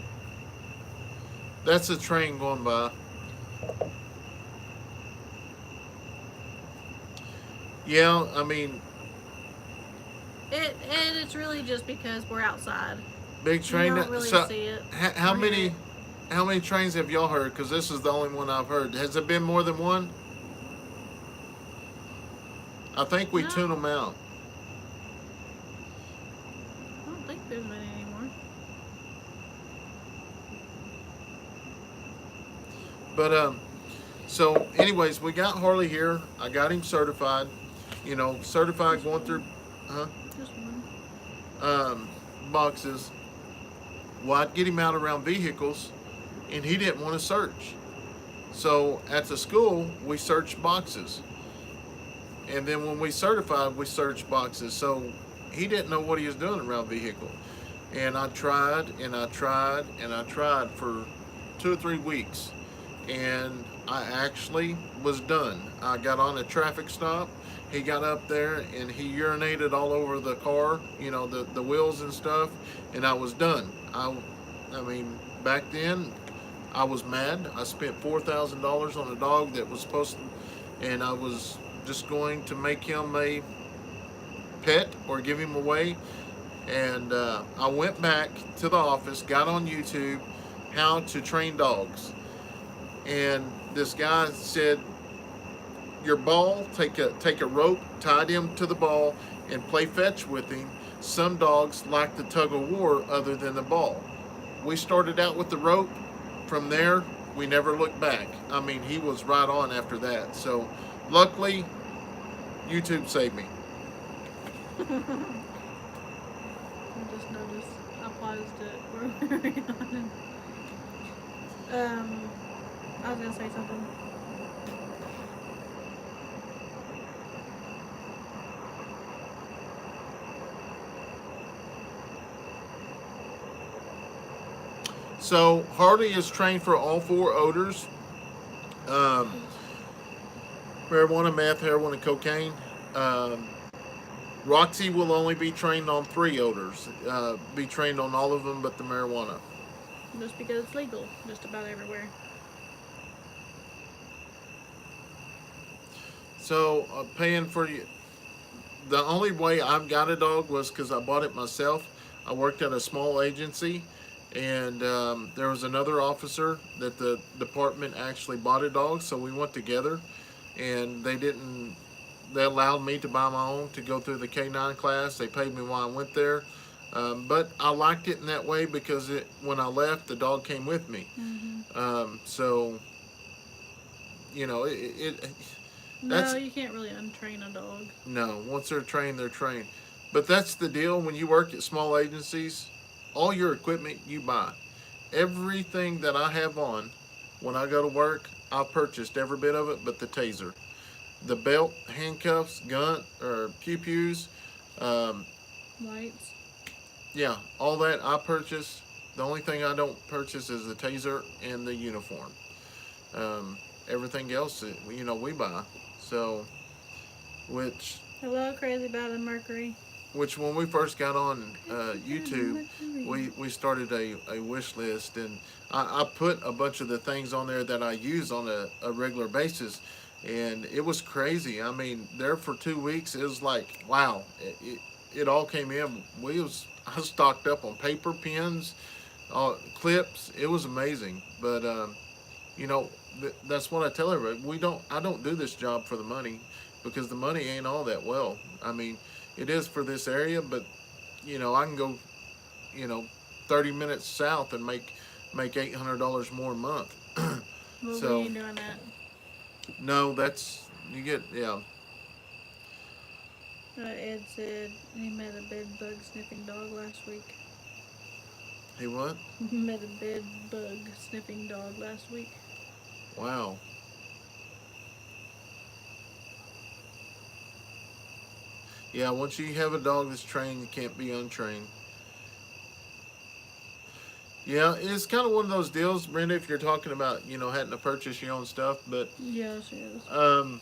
Speaker 1: That's a train going by. Yeah, I mean,
Speaker 2: it's really just because we're outside.
Speaker 1: Big train.
Speaker 2: You don't really see it.
Speaker 1: How many trains have y'all heard? Because this is the only one I've heard. Has there been more than one? I think we tune them out.
Speaker 2: I don't think there's many anymore.
Speaker 1: But so anyways, we got Harley here. I got him certified. Certified going through,
Speaker 2: Just one.
Speaker 1: Boxes. Well, I'd get him out around vehicles, and he didn't want to search. So at the school, we searched boxes. And then when we certified, we searched boxes. So he didn't know what he was doing around vehicle. And I tried, and I tried, and I tried for 2 or 3 weeks. And I actually was done. I got on a traffic stop. He got up there and he urinated all over the car, the wheels and stuff. And I was done. I mean, back then, I was mad. I spent $4,000 on a dog that was supposed to, and I was just going to make him a pet or give him away. And I went back to the office, got on YouTube, how to train dogs. And this guy said, your ball, take a rope, tie him to the ball, and play fetch with him. Some dogs like the tug of war other than the ball. We started out with the rope. From there, we never looked back. I mean, he was right on after that. So, luckily, YouTube saved me.
Speaker 2: I just noticed I paused it. I was gonna say something.
Speaker 1: So Harley is trained for all four odors: um, marijuana, meth, heroin, and cocaine. Um, Roxy will only be trained on three odors. Be trained on all of them but the marijuana.
Speaker 2: Just because it's legal, just about everywhere.
Speaker 1: So paying for you. The only way I've got a dog was because I bought it myself. I worked at a small agency, and there was another officer that the department actually bought a dog, so we went together, and they didn't. They allowed me to buy my own to go through the Canine class. They paid me while I went there, but I liked it in that way because when I left, the dog came with me. So you know it that's
Speaker 2: No, you can't really untrain a dog.
Speaker 1: no, once they're trained, they're trained. But that's the deal when you work at small agencies, all your equipment you buy. Everything that I have on when I go to work, I've purchased every bit of it but the taser. The belt, handcuffs, gun, or pew pews, um,
Speaker 2: Lights.
Speaker 1: yeah, all that I purchase. The only thing I don't purchase is the taser and the uniform. Um, Everything else, we buy. So, which
Speaker 2: Hello, crazy about the mercury.
Speaker 1: when we first got on YouTube, we started a wish list, and I put a bunch of the things on there that I use on a regular basis, and it was crazy. I mean, there for 2 weeks, it was like, wow, it all came in. I stocked up on paper, pens, clips. It was amazing, but you know, that's what I tell everybody. I don't do this job for the money because the money ain't all that well. I mean, it is for this area, but I can go, you know, 30 minutes south and make $800 more a month.
Speaker 2: Well, we
Speaker 1: So
Speaker 2: ain't doing that.
Speaker 1: no, that's you get yeah.
Speaker 2: Ed said he met a bed bug sniffing dog last week.
Speaker 1: Hey, what?
Speaker 2: Met a bed bug sniffing dog last week.
Speaker 1: Wow. Yeah, once you have a dog that's trained, you can't be untrained. Yeah, it's kind of one of those deals, Brenda. If you're talking about having to purchase your own stuff, but
Speaker 2: Yes, yes.
Speaker 1: um,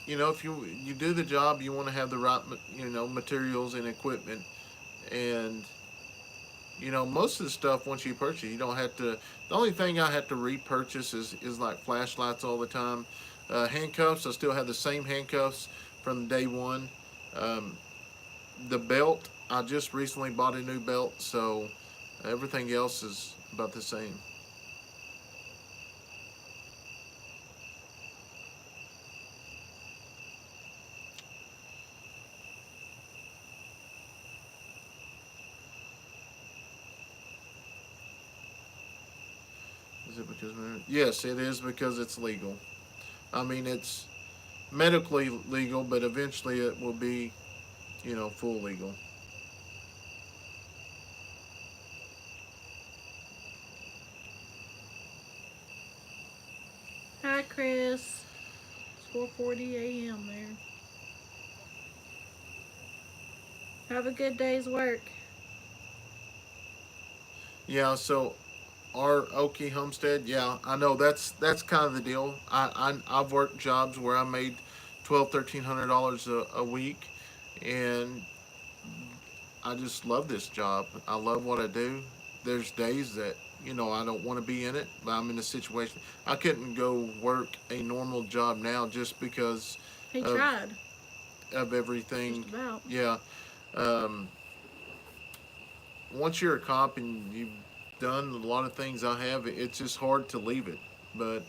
Speaker 1: if you do the job, you want to have the right materials and equipment, and most of the stuff once you purchase, you don't have to. The only thing I have to repurchase is like flashlights all the time. Handcuffs, I still have the same handcuffs from day one. Um, the belt, I just recently bought a new belt, so everything else is about the same. Is it because? Yes, it is because it's legal. I mean, it's medically legal, but eventually it will be, full legal.
Speaker 2: Hi, Chris. It's 4:40 a.m. there. Have a good day's work.
Speaker 1: Yeah, so our Okie homestead, yeah, I know that's kind of the deal. I've worked jobs where I made $1,200, $1,300 a week, and I just love this job. I love what I do. There's days that I don't want to be in it, but I'm in a situation I couldn't go work a normal job now just because
Speaker 2: He
Speaker 1: of
Speaker 2: tried.
Speaker 1: everything.
Speaker 2: Just about.
Speaker 1: Yeah. Um, Once you're a cop and you've done a lot of things I have, it's just hard to leave it. But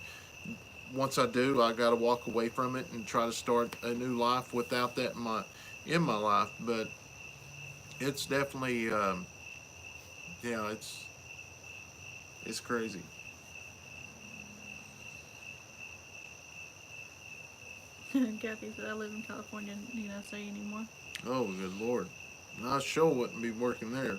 Speaker 1: once I do, I got to walk away from it and try to start a new life without that in my life. But it's definitely, yeah, it's crazy.
Speaker 2: Kathy said, I live in California and need not say anymore.
Speaker 1: Oh, good Lord. I sure wouldn't be working there.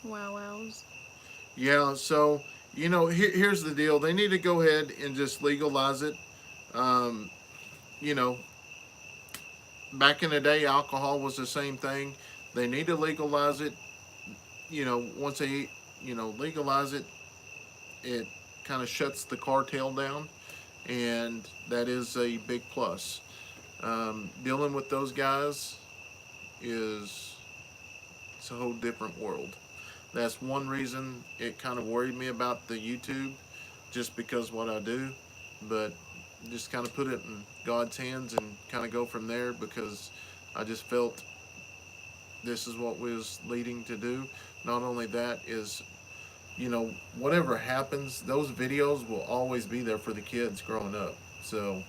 Speaker 2: Wow, wows.
Speaker 1: Yeah, so, here's the deal. They need to go ahead and just legalize it. Um, you know, back in the day, alcohol was the same thing. They need to legalize it. Once they, legalize it, it kind of shuts the cartel down, and that is a big plus. Dealing with those guys is it's a whole different world. That's one reason it kind of worried me about the YouTube, just because what I do, but just kind of put it in God's hands and kind of go from there, because I just felt this is what we was leading to do. Not only that is, whatever happens, those videos will always be there for the kids growing up. So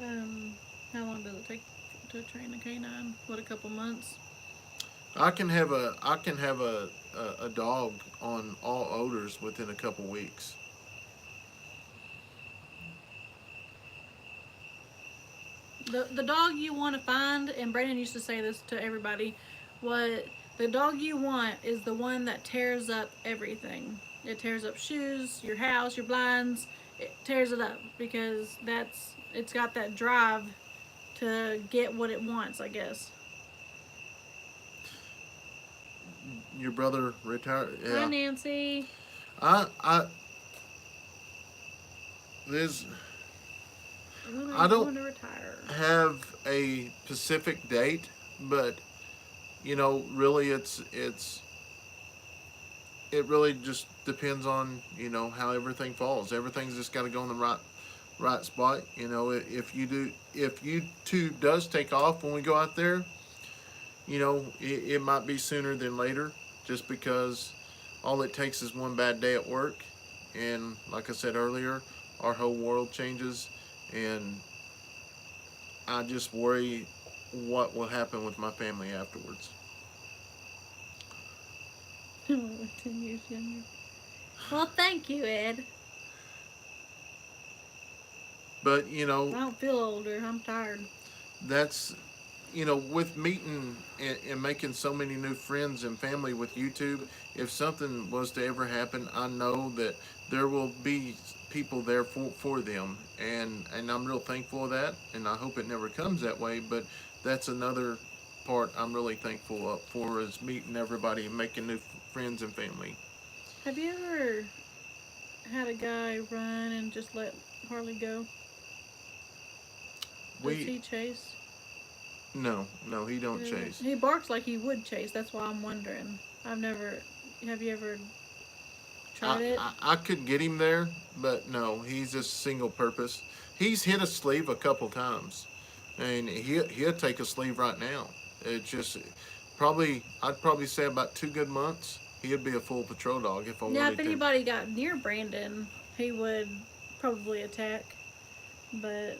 Speaker 2: Um, how long does it take to train a canine? What, a couple months?
Speaker 1: I can have a dog on all odors within a couple weeks.
Speaker 2: The dog you want to find, and Brandon used to say this to everybody, what the dog you want is the one that tears up everything. It tears up shoes, your house, your blinds. It tears it up because it's got that drive to get what it wants, I guess.
Speaker 1: Your brother retired.
Speaker 2: Hi,
Speaker 1: Yeah.
Speaker 2: Nancy.
Speaker 1: I there's
Speaker 2: When are
Speaker 1: I
Speaker 2: you
Speaker 1: don't
Speaker 2: going to retire?
Speaker 1: have a specific date, but really it really just depends on how everything falls. Everything's just got to go in the right spot. If YouTube does take off when we go out there, it might be sooner than later, just because all it takes is one bad day at work, and like I said earlier, our whole world changes, and I just worry what will happen with my family afterwards.
Speaker 2: 10 years younger. Well, thank you, Ed.
Speaker 1: But
Speaker 2: I don't feel older. I'm tired.
Speaker 1: that's with meeting and making so many new friends and family with YouTube, if something was to ever happen, I know that there will be people there for them, and I'm real thankful of that, and I hope it never comes that way. But that's another part I'm really thankful for, is meeting everybody and making new friends and family.
Speaker 2: Have you ever had a guy run and just let Harley go? Does
Speaker 1: We
Speaker 2: he chase?
Speaker 1: no, he don't chase.
Speaker 2: He barks like he would chase. That's why I'm wondering. I've never. Have you ever tried it?
Speaker 1: I could get him there, but no, he's just single purpose. He's hit a sleeve a couple times, and he'll take a sleeve right now. It just I'd probably say about 2 good months, he'd be a full patrol dog if I
Speaker 2: Yeah,
Speaker 1: wanted
Speaker 2: if
Speaker 1: to.
Speaker 2: anybody got near Brandon, he would probably attack. But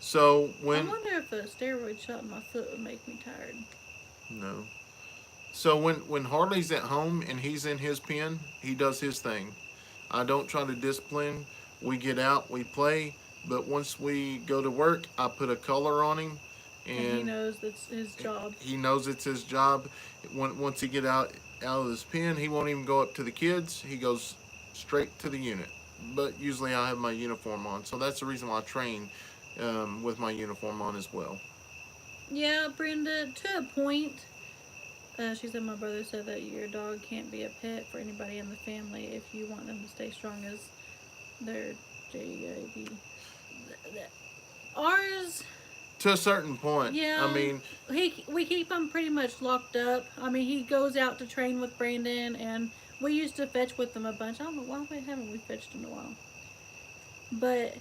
Speaker 1: So
Speaker 2: I wonder if a steroid shot in my foot would make me tired.
Speaker 1: no, so when Harley's at home and he's in his pen, he does his thing. I don't try to discipline. We get out, we play, but once we go to work, I put a color on him,
Speaker 2: And he
Speaker 1: and
Speaker 2: knows that's his job.
Speaker 1: he knows it's his job. Once he get out of his pen, he won't even go up to the kids. He goes straight to the unit. But usually I have my uniform on, so that's the reason why I train with my uniform on as well.
Speaker 2: Yeah, Brenda, to a point. She said my brother said that your dog can't be a pet for anybody in the family if you want them to stay strong as their JAB. Ours,
Speaker 1: To a certain point.
Speaker 2: yeah,
Speaker 1: I mean,
Speaker 2: we keep him pretty much locked up. I mean, he goes out to train with Brandon, and we used to fetch with them a bunch. I don't know why haven't we fetched in a while. but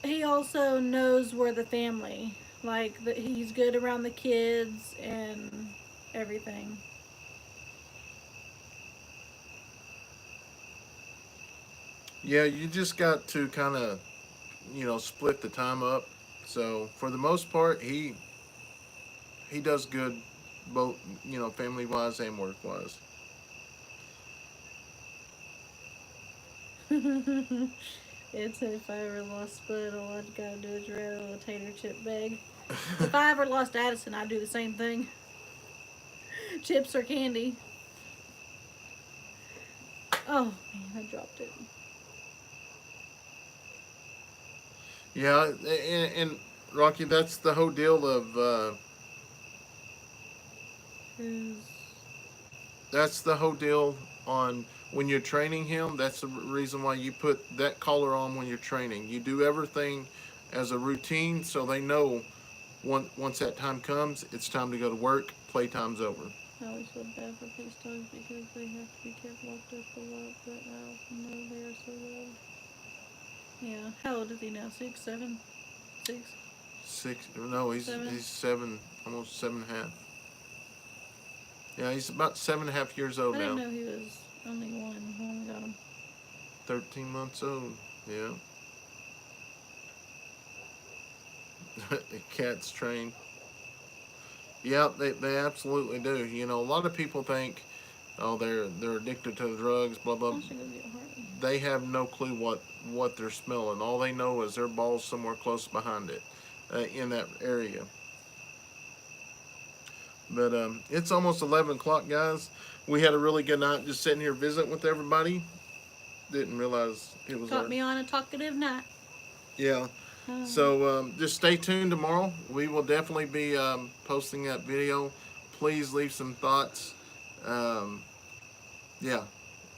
Speaker 2: he also knows we're the family. Like, he's good around the kids and everything.
Speaker 1: Yeah, you just got to kind of, split the time up. So for the most part, he does good, both family wise and work wise.
Speaker 2: It's if I ever lost Spud, all I'd gotta do is write a little tater chip bag. If I ever lost Addison, I'd do the same thing. Chips or candy. Oh man, I dropped it.
Speaker 1: Yeah, and Rocky, that's the whole deal of
Speaker 2: Who's
Speaker 1: that's the whole deal on when you're training him. That's the reason why you put that collar on when you're training. You do everything as a routine, so they know once that time comes, it's time to go to work. Playtime's over.
Speaker 2: I always feel bad for police dogs because they have to be kept locked up a lot, but I also know they are so loud. Yeah. How old is he now? 6, 7, 6?
Speaker 1: 6? No, he's
Speaker 2: 7?
Speaker 1: he's 7, almost 7.5. Yeah, he's about 7.5 years old
Speaker 2: I
Speaker 1: now.
Speaker 2: didn't know he was only 1 when we got him.
Speaker 1: 13 months old. Yeah. The cat's trained. Yeah, they absolutely do. A lot of people think, oh, they're addicted to the drugs, blah blah.
Speaker 2: I should go get Harley.
Speaker 1: They have no clue what they're smelling. All they know is their ball's somewhere close behind it, in that area. But it's almost 11 o'clock, guys. We had a really good night just sitting here visiting with everybody. Didn't realize it was.
Speaker 2: Caught me on a talkative night.
Speaker 1: Yeah. So just stay tuned tomorrow. We will definitely be posting that video. Please leave some thoughts. Yeah,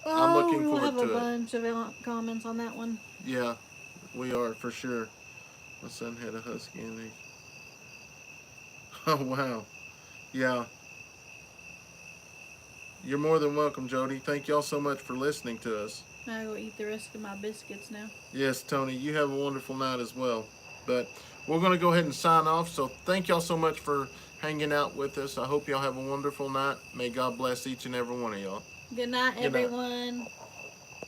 Speaker 1: I'm looking
Speaker 2: we'll
Speaker 1: forward
Speaker 2: have
Speaker 1: to
Speaker 2: a
Speaker 1: it.
Speaker 2: bunch of comments on that one.
Speaker 1: Yeah, we are for sure. My son had a husky in there. Oh wow. Yeah. You're more than welcome, Jody. Thank y'all so much for listening to us.
Speaker 2: I go eat the rest of my biscuits now.
Speaker 1: Yes, Tony, you have a wonderful night as well. But we're going to go ahead and sign off. So thank y'all so much for hanging out with us. I hope y'all have a wonderful night. May God bless each and every one of y'all.
Speaker 2: Good night,
Speaker 1: Good night.
Speaker 2: everyone.